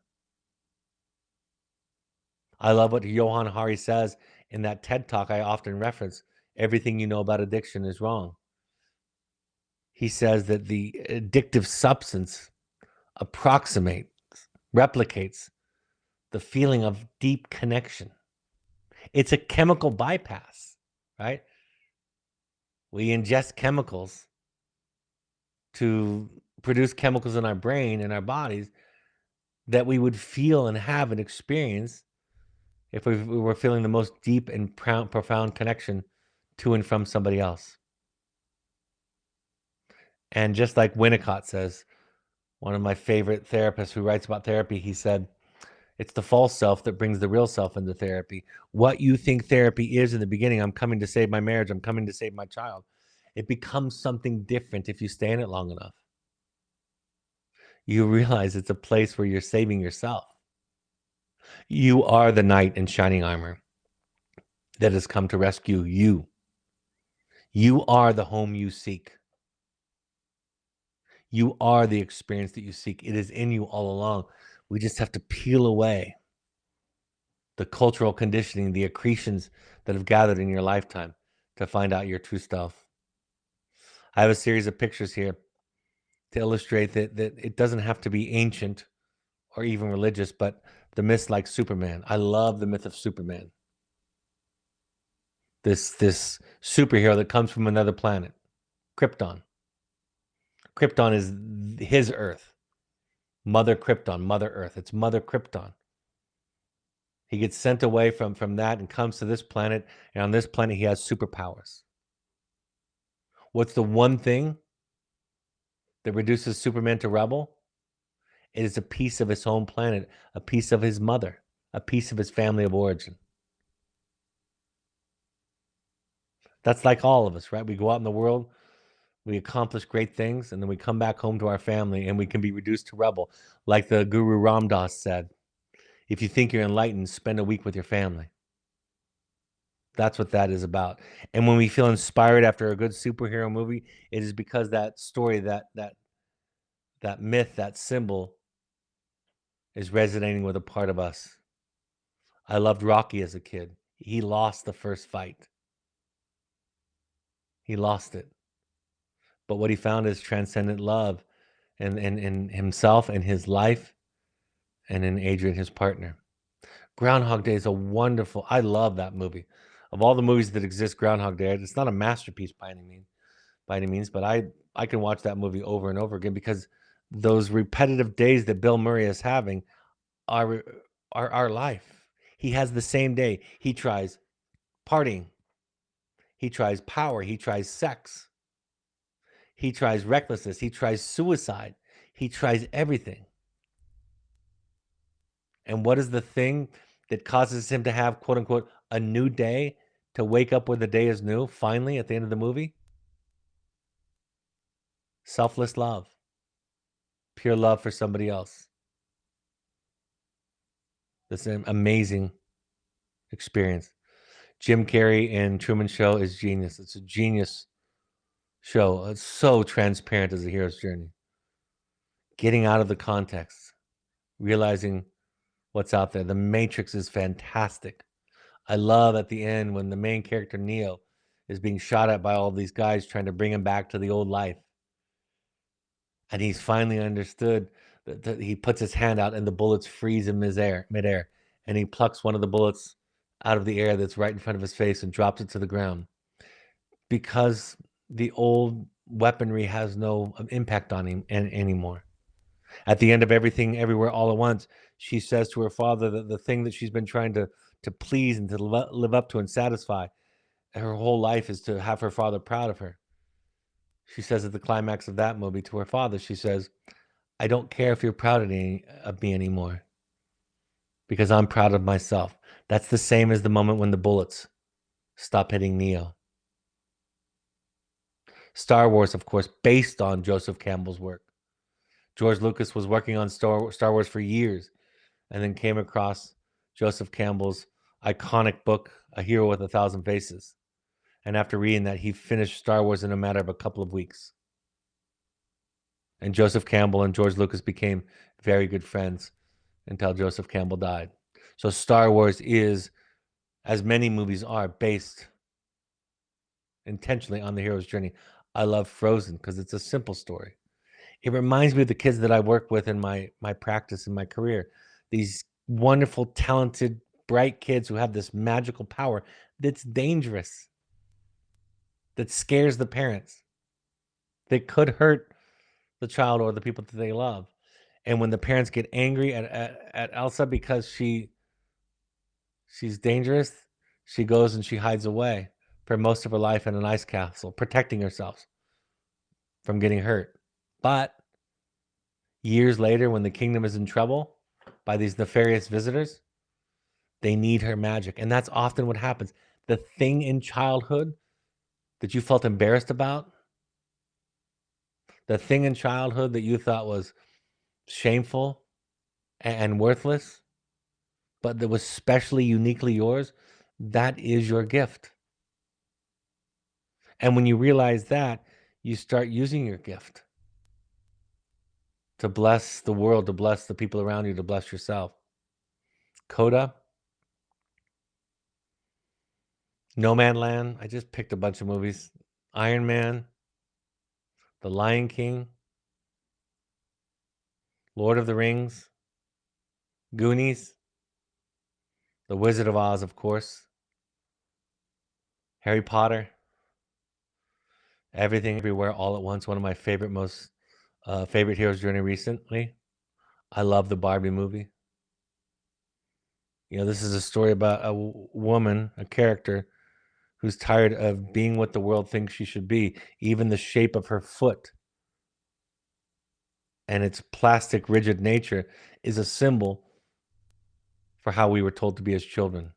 I love what Johann Hari says in that TED Talk I often reference, everything you know about addiction is wrong. he says that the addictive substance replicates the feeling of deep connection. It's a chemical bypass, right? We ingest chemicals to produce chemicals in our brain and our bodies that we would feel and have and experience if we were feeling the most deep and profound connection to and from somebody else. And just like Winnicott says, one of my favorite therapists who writes about therapy, he said, it's the false self that brings the real self into therapy. What you think therapy is in the beginning, I'm coming to save my marriage, I'm coming to save my child, it becomes something different if you stay in it long enough. You realize it's a place where you're saving yourself. You are the knight in shining armor that has come to rescue you. You are the home you seek. You are the experience that you seek. It is in you all along. We just have to peel away the cultural conditioning, the accretions that have gathered in your lifetime to find out your true self. I have a series of pictures here to illustrate that it doesn't have to be ancient or even religious, but the myths like Superman. I love the myth of Superman. This superhero that comes from another planet, Krypton. Krypton is his Earth. Mother Krypton, Mother Earth. It's Mother Krypton. He gets sent away from that and comes to this planet, and on this planet he has superpowers. What's the one thing that reduces Superman to rubble? It is a piece of his home planet, a piece of his mother, a piece of his family of origin. That's like all of us, right? We go out in the world, we accomplish great things, and then we come back home to our family and we can be reduced to rubble. Like the Guru Ram Dass said, if you think you're enlightened, spend a week with your family. That's what that is about. And when we feel inspired after a good superhero movie, it is because that story, that myth, that symbol is resonating with a part of us. I loved Rocky as a kid. He lost the first fight. He lost it. But what he found is transcendent love in himself and his life and in Adrian, his partner. Groundhog Day is a wonderful, I love that movie. Of all the movies that exist, Groundhog Day, it's not a masterpiece by any means, but I can watch that movie over and over again because those repetitive days that Bill Murray is having are our life. He has the same day. He tries partying. He tries power. He tries sex. He tries recklessness. He tries suicide. He tries everything. And what is the thing that causes him to have, quote unquote, a new day, to wake up when the day is new, finally, at the end of the movie? Selfless love. Pure love for somebody else. This is an amazing experience. Jim Carrey in Truman Show is genius. It's a genius show. It's so transparent as a hero's journey. Getting out of the context, realizing what's out there. The Matrix is fantastic. I love at the end when the main character, Neo, is being shot at by all these guys trying to bring him back to the old life. And he's finally understood that he puts his hand out and the bullets freeze in midair. And he plucks one of the bullets out of the air that's right in front of his face and drops it to the ground. Because the old weaponry has no impact on him anymore. At the end of Everything, Everywhere, All at Once, she says to her father that the thing that she's been trying to please and to live up to and satisfy her whole life is to have her father proud of her. She says at the climax of that movie to her father, she says, I don't care if you're proud of me anymore because I'm proud of myself. That's the same as the moment when the bullets stop hitting Neo. Star Wars, of course, based on Joseph Campbell's work. George Lucas was working on Star Wars for years and then came across Joseph Campbell's iconic book, A Hero with a Thousand Faces. And after reading that, he finished Star Wars in a matter of a couple of weeks. And Joseph Campbell and George Lucas became very good friends until Joseph Campbell died. So Star Wars is, as many movies are, based intentionally on the hero's journey. I love Frozen because it's a simple story. It reminds me of the kids that I work with in my practice in my career. These wonderful, talented, bright kids who have this magical power that's dangerous, that scares the parents, that could hurt the child or the people that they love. And when the parents get angry at Elsa because she's dangerous, she goes and she hides away for most of her life in an ice castle, protecting herself from getting hurt. But years later, when the kingdom is in trouble by these nefarious visitors, they need her magic. And that's often what happens. The thing in childhood that you felt embarrassed about, the thing in childhood that you thought was shameful and worthless, but that was specially, uniquely yours, that is your gift. And when you realize that, you start using your gift to bless the world, to bless the people around you, to bless yourself. Coda, No Man Land. I just picked a bunch of movies. Iron Man, The Lion King, Lord of the Rings, Goonies, The Wizard of Oz, of course, Harry Potter, Everything Everywhere All at Once. One of my most favorite hero's journey recently. I love the Barbie movie. You know, this is a story about a woman, a character who's tired of being what the world thinks she should be. Even the shape of her foot and its plastic, rigid nature is a symbol for how we were told to be as children.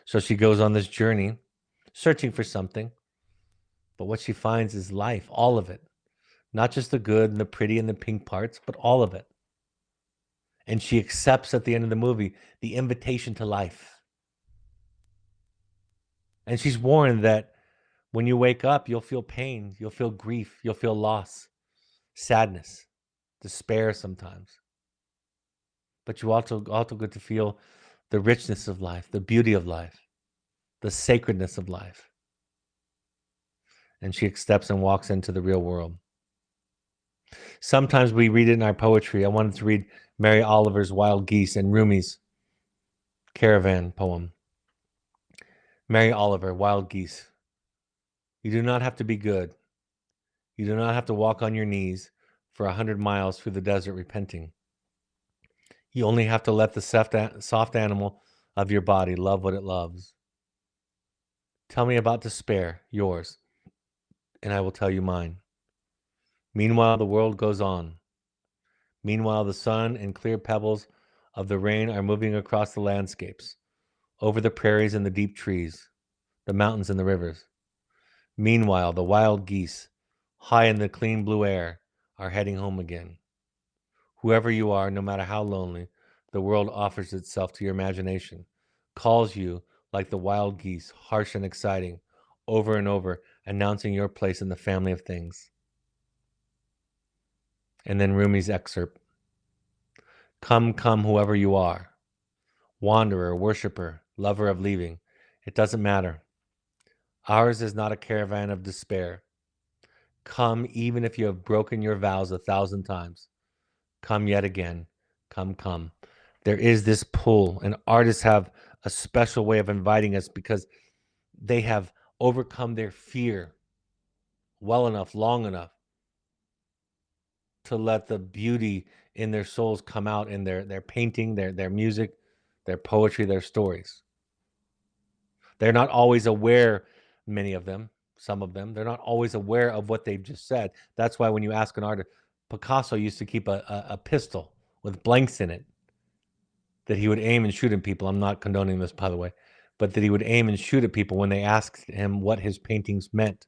So she goes on this journey, searching for something, but what she finds is life, all of it. Not just the good and the pretty and the pink parts, but all of it. And she accepts at the end of the movie the invitation to life. And she's warned that when you wake up, you'll feel pain, you'll feel grief, you'll feel loss, sadness, despair sometimes. But you also get to feel the richness of life, the beauty of life, the sacredness of life. And she accepts and walks into the real world. Sometimes we read it in our poetry. I wanted to read Mary Oliver's Wild Geese and Rumi's Caravan poem. Mary Oliver, Wild Geese. You do not have to be good. You do not have to walk on your knees for 100 miles through the desert repenting. You only have to let the soft animal of your body love what it loves. Tell me about despair, yours, and I will tell you mine. Meanwhile, the world goes on. Meanwhile, the sun and clear pebbles of the rain are moving across the landscapes, over the prairies and the deep trees, the mountains and the rivers. Meanwhile, the wild geese, high in the clean blue air, are heading home again. Whoever you are, no matter how lonely, the world offers itself to your imagination, calls you like the wild geese, harsh and exciting, over and over, announcing your place in the family of things. And then Rumi's excerpt. Come, come, whoever you are. Wanderer, worshiper, lover of leaving. It doesn't matter. Ours is not a caravan of despair. Come, even if you have broken your vows 1,000 times. Come yet again. Come, come. There is this pull, and artists have a special way of inviting us because they have overcome their fear well enough, long enough to let the beauty in their souls come out in their painting, their music, their poetry, their stories. They're not always aware, many of them, some of them, they're not always aware of what they've just said. That's why when you ask an artist, Picasso used to keep a pistol with blanks in it that he would aim and shoot at people. I'm not condoning this, by the way, but that he would aim and shoot at people when they asked him what his paintings meant.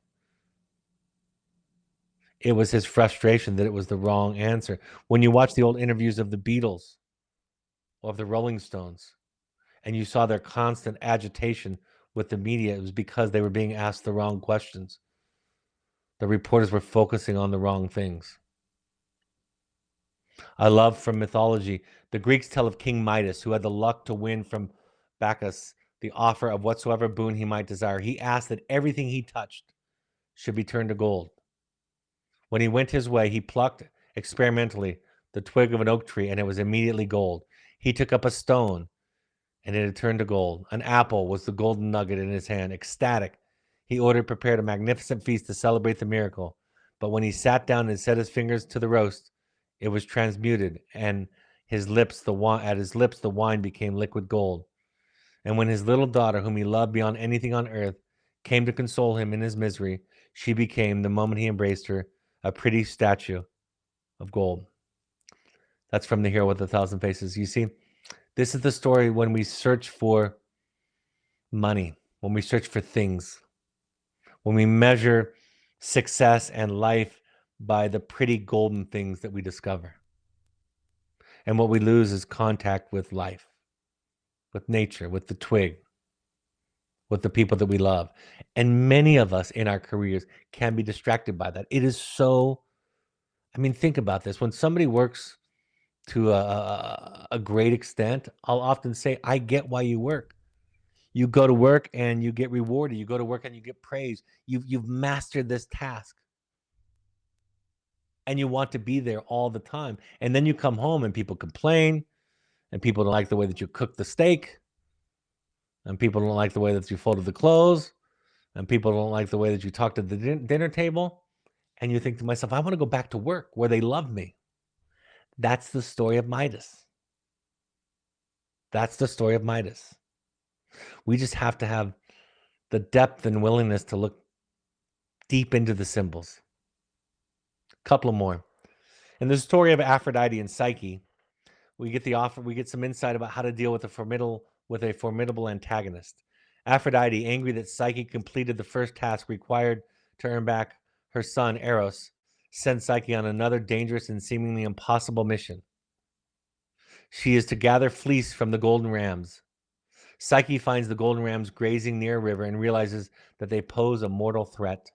It was his frustration that it was the wrong answer. When you watch the old interviews of the Beatles or of the Rolling Stones, and you saw their constant agitation with the media, it was because they were being asked the wrong questions. The reporters were focusing on the wrong things. I love from mythology, the Greeks tell of King Midas, who had the luck to win from Bacchus the offer of whatsoever boon he might desire. He asked that everything he touched should be turned to gold. When he went his way, he plucked experimentally the twig of an oak tree, and it was immediately gold. He took up a stone, and it had turned to gold. An apple was the golden nugget in his hand. Ecstatic, he prepared a magnificent feast to celebrate the miracle. But when he sat down and set his fingers to the roast, it was transmuted, and at his lips the wine became liquid gold. And when his little daughter, whom he loved beyond anything on earth, came to console him in his misery, she became, the moment he embraced her, a pretty statue of gold. That's from The Hero with a Thousand Faces. You see, this is the story when we search for money, when we search for things, when we measure success and life by the pretty golden things that we discover. And what we lose is contact with life, with nature, with the twig, with the people that we love. And many of us in our careers can be distracted by that. It is so, think about this. When somebody works to a great extent, I'll often say, I get why you work. You go to work and you get rewarded. You go to work and you get praised. You've mastered this task. And you want to be there all the time. And then you come home and people complain, and people don't like the way that you cook the steak, and people don't like the way that you folded the clothes, and people don't like the way that you talked at the dinner table. And you think to myself, I want to go back to work where they love me. That's the story of Midas. That's the story of Midas. We just have to have the depth and willingness to look deep into the symbols. A couple more. In the story of Aphrodite and Psyche, we get some insight about how to deal with a formidable antagonist. Aphrodite, angry that Psyche completed the first task required to earn back her son Eros, sent Psyche on another dangerous and seemingly impossible mission. She is to gather fleece from the golden rams. Psyche finds the golden rams grazing near a river and realizes that they pose a mortal threat.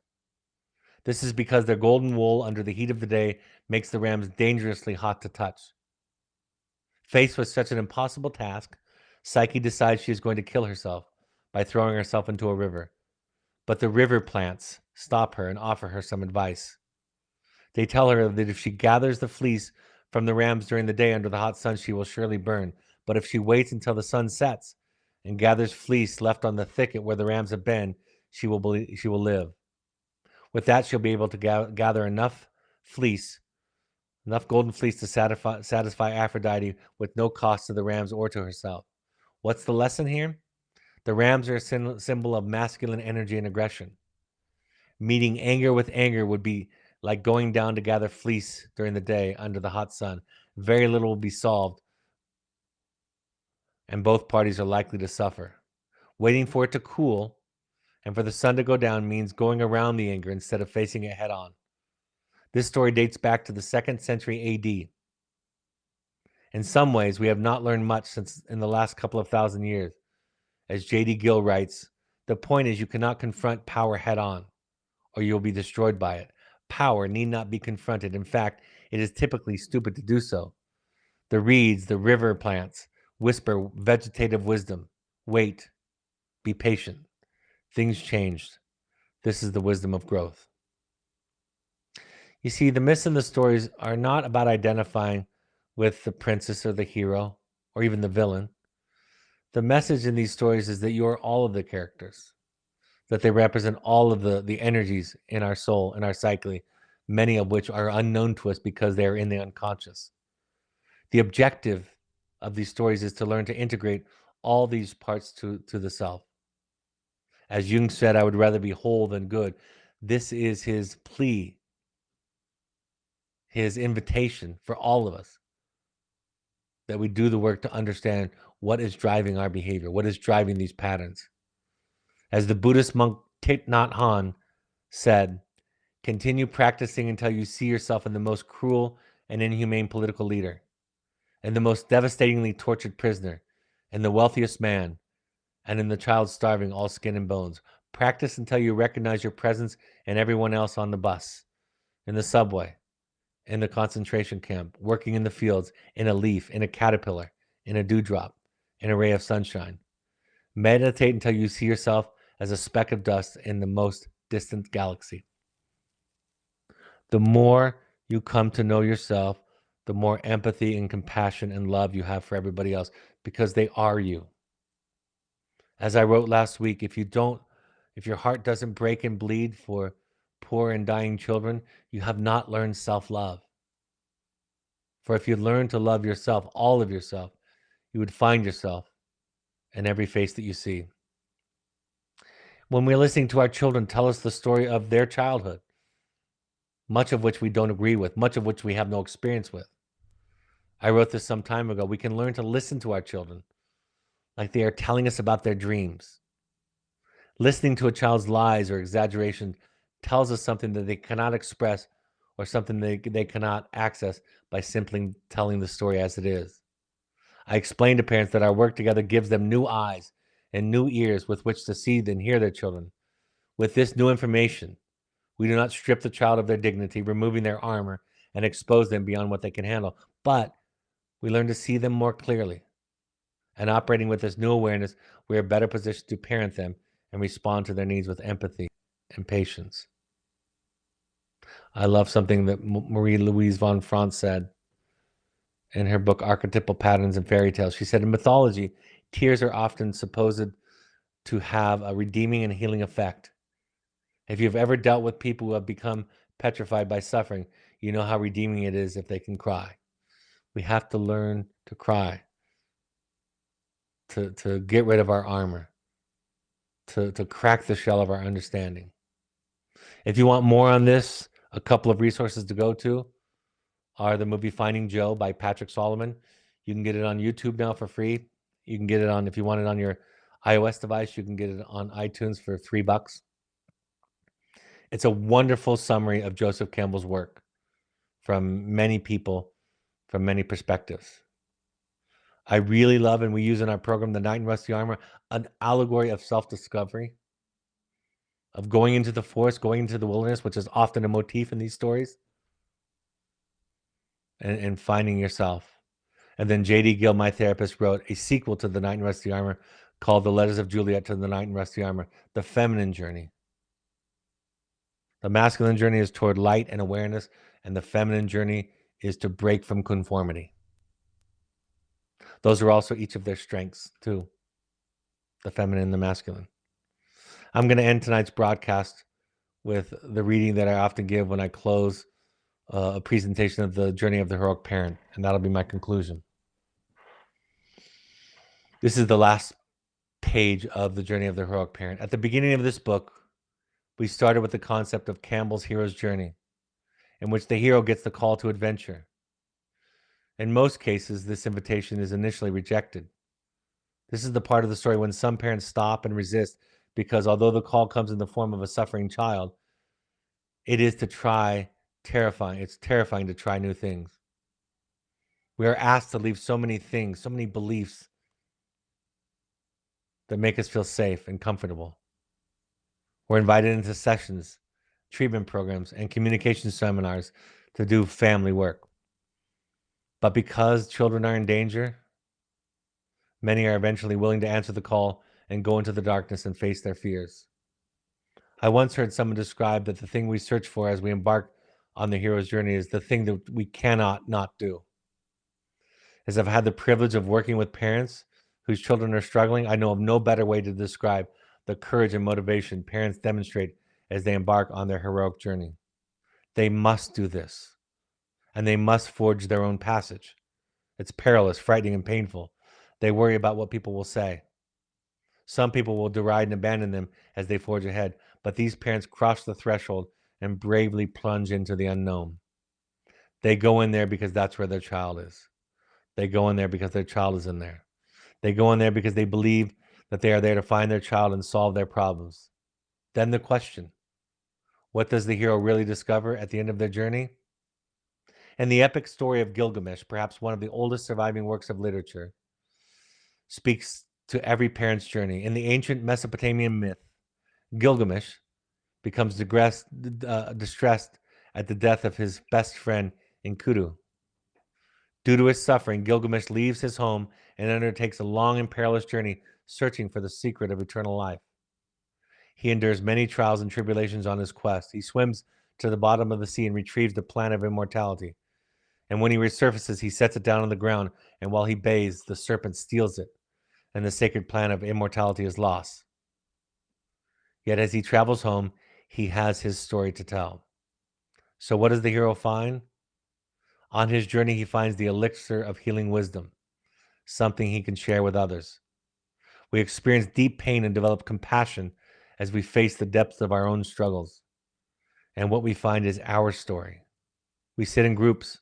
This is because their golden wool under the heat of the day makes the rams dangerously hot to touch. Faced with such an impossible task, Psyche decides she is going to kill herself by throwing herself into a river. But the river plants stop her and offer her some advice. They tell her that if she gathers the fleece from the rams during the day under the hot sun, she will surely burn. But if she waits until the sun sets and gathers fleece left on the thicket where the rams have been, she will live. With that, she'll be able to gather enough golden fleece to satisfy Aphrodite with no cost to the rams or to herself. What's the lesson here? The rams are a symbol of masculine energy and aggression. Meeting anger with anger would be like going down to gather fleece during the day under the hot sun. Very little will be solved, and both parties are likely to suffer. Waiting for it to cool and for the sun to go down means going around the anger instead of facing it head on. This story dates back to the 2nd century AD. In some ways, we have not learned much since in the last couple of thousand years. As J.D. Gill writes, the point is you cannot confront power head on, or you'll be destroyed by it. Power need not be confronted. In fact, it is typically stupid to do so. The reeds, the river plants, whisper vegetative wisdom. Wait. Be patient. Things changed. This is the wisdom of growth. You see, the myths and the stories are not about identifying with the princess or the hero or even the villain. The message in these stories is that you are all of the characters, that they represent all of the energies in our soul, in our psyche, many of which are unknown to us because they are in the unconscious. The objective of these stories is to learn to integrate all these parts to the self. As Jung said, I would rather be whole than good. This is his plea, his invitation for all of us, that we do the work to understand what is driving our behavior, what is driving these patterns. As the Buddhist monk Thich Nhat Hanh said, continue practicing until you see yourself in the most cruel and inhumane political leader, and the most devastatingly tortured prisoner, and the wealthiest man, and in the child starving, all skin and bones. Practice until you recognize your presence in everyone else on the bus, in the subway, in the concentration camp, working in the fields, in a leaf, in a caterpillar, in a dewdrop, in a ray of sunshine. Meditate until you see yourself as a speck of dust in the most distant galaxy. The more you come to know yourself, the more empathy and compassion and love you have for everybody else, because they are you. As I wrote last week, if your heart doesn't break and bleed for poor and dying children, you have not learned self-love. For if you learn to love yourself, all of yourself, you would find yourself in every face that you see. When we're listening to our children tell us the story of their childhood, much of which we don't agree with, much of which we have no experience with. I wrote this some time ago. We can learn to listen to our children like they are telling us about their dreams. Listening to a child's lies or exaggeration tells us something that they cannot express or something they cannot access by simply telling the story as it is. I explain to parents that our work together gives them new eyes and new ears with which to see and hear their children. With this new information, we do not strip the child of their dignity, removing their armor and expose them beyond what they can handle, but we learn to see them more clearly. And operating with this new awareness, we are better positioned to parent them and respond to their needs with empathy and patience. I love something that Marie-Louise von Franz said in her book, Archetypal Patterns and Fairy Tales. She said, in mythology, tears are often supposed to have a redeeming and healing effect. If you've ever dealt with people who have become petrified by suffering, you know how redeeming it is if they can cry. We have to learn to cry, to get rid of our armor, to crack the shell of our understanding. If you want more on this, a couple of resources to go to are the movie Finding Joe by Patrick Solomon. You can get it on YouTube now for free. You can get it on, if you want it on your iOS device, you can get it on iTunes for $3. It's a wonderful summary of Joseph Campbell's work from many people, from many perspectives. I really love, and we use in our program, The Knight in Rusty Armor, an allegory of self-discovery, of going into the forest, going into the wilderness, which is often a motif in these stories, and finding yourself. And then J.D. Gill, my therapist, wrote a sequel to The Knight in Rusty Armor called The Letters of Juliet to the Knight in Rusty Armor, The Feminine Journey. The masculine journey is toward light and awareness, and the feminine journey is to break from conformity. Those are also each of their strengths, too, the feminine and the masculine. I'm going to end tonight's broadcast with the reading that I often give when I close a presentation of the Journey of the Heroic Parent, and that'll be my conclusion. This is the last page of the Journey of the Heroic Parent. At the beginning of this book, we started with the concept of Campbell's hero's journey, in which the hero gets the call to adventure. In most cases, this invitation is initially rejected. This is the part of the story when some parents stop and resist because although the call comes in the form of a suffering child, it is to try terrifying. It's terrifying to try new things. We are asked to leave so many things, so many beliefs that make us feel safe and comfortable. We're invited into sessions, treatment programs, and communication seminars to do family work. But because children are in danger, many are eventually willing to answer the call and go into the darkness and face their fears. I once heard someone describe that the thing we search for as we embark on the hero's journey is the thing that we cannot not do. As I've had the privilege of working with parents whose children are struggling, I know of no better way to describe the courage and motivation parents demonstrate as they embark on their heroic journey. They must do this, and they must forge their own passage. It's perilous, frightening, and painful. They worry about what people will say. Some people will deride and abandon them as they forge ahead, but these parents cross the threshold and bravely plunge into the unknown. They go in there because that's where their child is. They go in there because their child is in there. They go in there because they believe that they are there to find their child and solve their problems. Then the question, what does the hero really discover at the end of their journey? And the epic story of Gilgamesh, perhaps one of the oldest surviving works of literature, speaks to every parent's journey. In the ancient Mesopotamian myth, Gilgamesh becomes distressed at the death of his best friend Enkidu. Due to his suffering, Gilgamesh leaves his home and undertakes a long and perilous journey searching for the secret of eternal life. He endures many trials and tribulations on his quest. He swims to the bottom of the sea and retrieves the plant of immortality. And when he resurfaces, he sets it down on the ground, and while he bathes, the serpent steals it, and the sacred plant of immortality is lost. Yet as he travels home, he has his story to tell. So what does the hero find? On his journey, he finds the elixir of healing wisdom, something he can share with others. We experience deep pain and develop compassion as we face the depths of our own struggles. And what we find is our story. We sit in groups,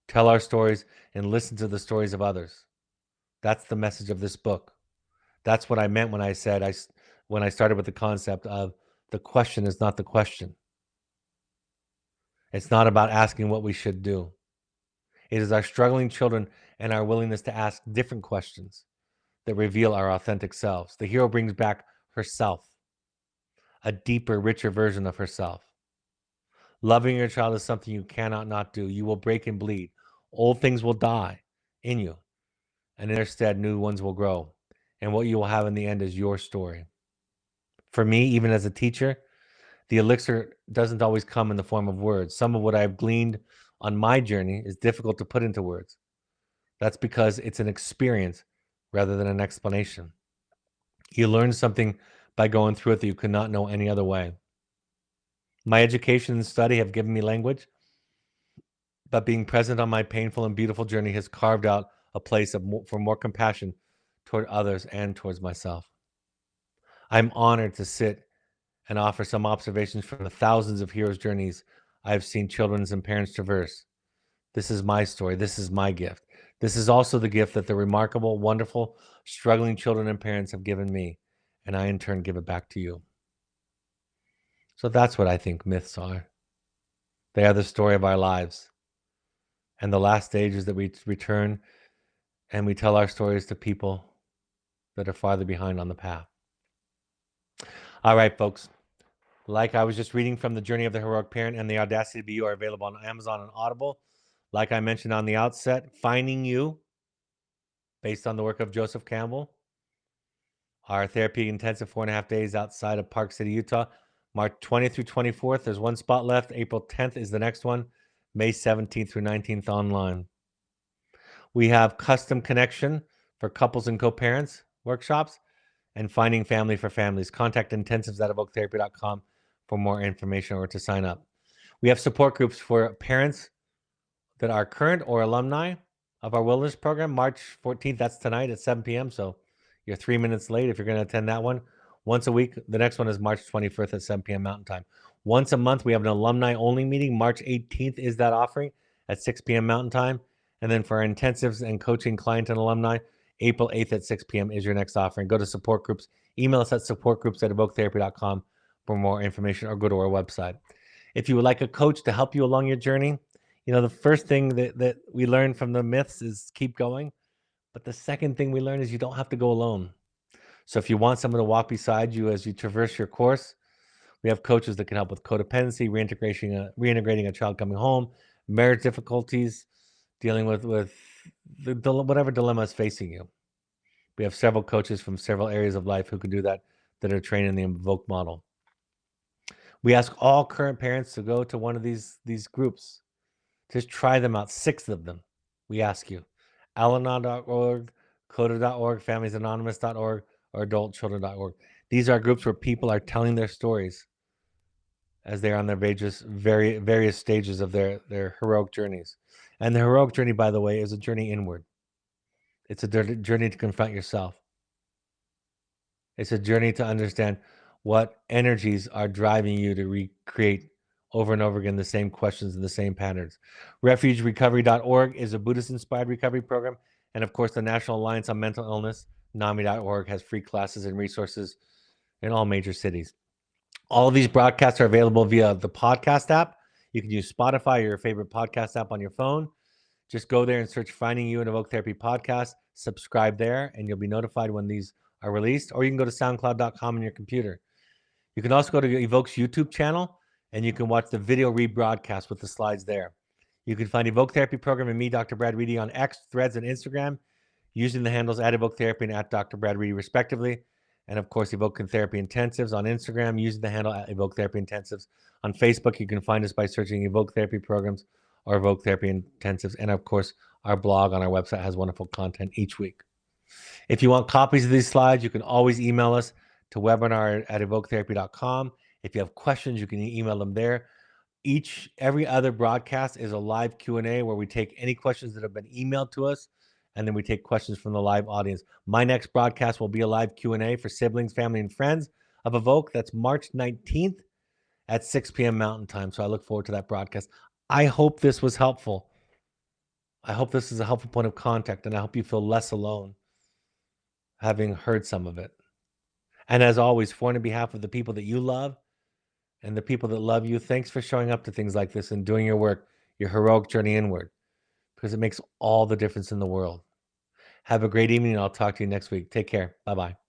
tell our stories, and listen to the stories of others. That's the message of this book. That's what I meant when I said, when I started with the concept of the question is not the question. It's not about asking what we should do. It is our struggling children and our willingness to ask different questions that reveal our authentic selves. The hero brings back herself, a deeper, richer version of herself. Loving your child is something you cannot not do. You will break and bleed. Old things will die in you, and in their stead, new ones will grow. And what you will have in the end is your story. For me, even as a teacher, the elixir doesn't always come in the form of words. Some of what I've gleaned on my journey is difficult to put into words. That's because it's an experience rather than an explanation. You learn something by going through it that you could not know any other way. My education and study have given me language, but being present on my painful and beautiful journey has carved out a place for more compassion toward others and towards myself. I'm honored to sit and offer some observations from the thousands of heroes' journeys I've seen children and parents traverse. This is my story. This is my gift. This is also the gift that the remarkable, wonderful, struggling children and parents have given me, and I in turn give it back to you. So that's what I think myths are. They are the story of our lives. And the last stage is that we return and we tell our stories to people that are farther behind on the path. All right, folks. Like I was just reading from The Journey of the Heroic Parent and The Audacity to Be You are available on Amazon and Audible. Like I mentioned on the outset, Finding You, based on the work of Joseph Campbell. Our therapy intensive 4.5 days outside of Park City, Utah. March 20th through 24th. There's one spot left. April 10th is the next one. May 17th through 19th online. We have Custom Connection for couples and co-parents workshops and Finding Family for Families. Contact intensives at evoketherapy.com for more information or to sign up. We have support groups for parents that are current or alumni of our wilderness program. March 14th, that's tonight at 7 p.m. So you're 3 minutes late if you're going to attend that one. Once a week. The next one is March 21st at 7 p.m. Mountain Time. Once a month, we have an alumni-only meeting. March 18th is that offering at 6 p.m. Mountain Time. And then for our intensives and coaching client and alumni, April 8th at 6 p.m. is your next offering. Go to support groups. Email us at supportgroups@evoketherapy.com for more information, or go to our website. If you would like a coach to help you along your journey, you know, the first thing that we learn from the myths is keep going. But the second thing we learn is you don't have to go alone. So if you want someone to walk beside you as you traverse your course, we have coaches that can help with codependency, reintegrating a child coming home, marriage difficulties, dealing with whatever dilemma is facing you. We have several coaches from several areas of life who can do that are trained in the Evoke model. We ask all current parents to go to one of these groups. Just try them out, 6 of them. We ask you. Al-Anon.org, CODA.org, FamiliesAnonymous.org, or AdultChildren.org. These are groups where people are telling their stories as they're on their various stages of their heroic journeys. And the heroic journey, by the way, is a journey inward. It's a journey to confront yourself. It's a journey to understand what energies are driving you to recreate over and over again the same questions and the same patterns. RefugeRecovery.org is a Buddhist-inspired recovery program. And of course, the National Alliance on Mental Illness, NAMI.org, has free classes and resources in all major cities. All of these broadcasts are available via the podcast app. You can use Spotify or your favorite podcast app on your phone. Just go there and search Finding You and Evoke Therapy Podcast. Subscribe there, and you'll be notified when these are released. Or you can go to soundcloud.com on your computer. You can also go to Evoke's YouTube channel, and you can watch the video rebroadcast with the slides there. You can find Evoke Therapy Program and me, Dr. Brad Reedy, on X, Threads, and Instagram. using the handles at Evoke Therapy and at Dr. Brad Reedy, respectively. And of course, Evoke Therapy Intensives on Instagram, using the handle at Evoke Therapy Intensives. On Facebook, you can find us by searching Evoke Therapy Programs or Evoke Therapy Intensives. And of course, our blog on our website has wonderful content each week. If you want copies of these slides, you can always email us to webinar@evoketherapy.com. If you have questions, you can email them there. Every other broadcast is a live Q&A where we take any questions that have been emailed to us, and then we take questions from the live audience. My next broadcast will be a live Q&A for siblings, family, and friends of Evoke. That's March 19th at 6 p.m. Mountain Time. So I look forward to that broadcast. I hope this was helpful. I hope this is a helpful point of contact, and I hope you feel less alone having heard some of it. And as always, for and on behalf of the people that you love and the people that love you, thanks for showing up to things like this and doing your work, your heroic journey inward, because it makes all the difference in the world. Have a great evening, and I'll talk to you next week. Take care. Bye-bye.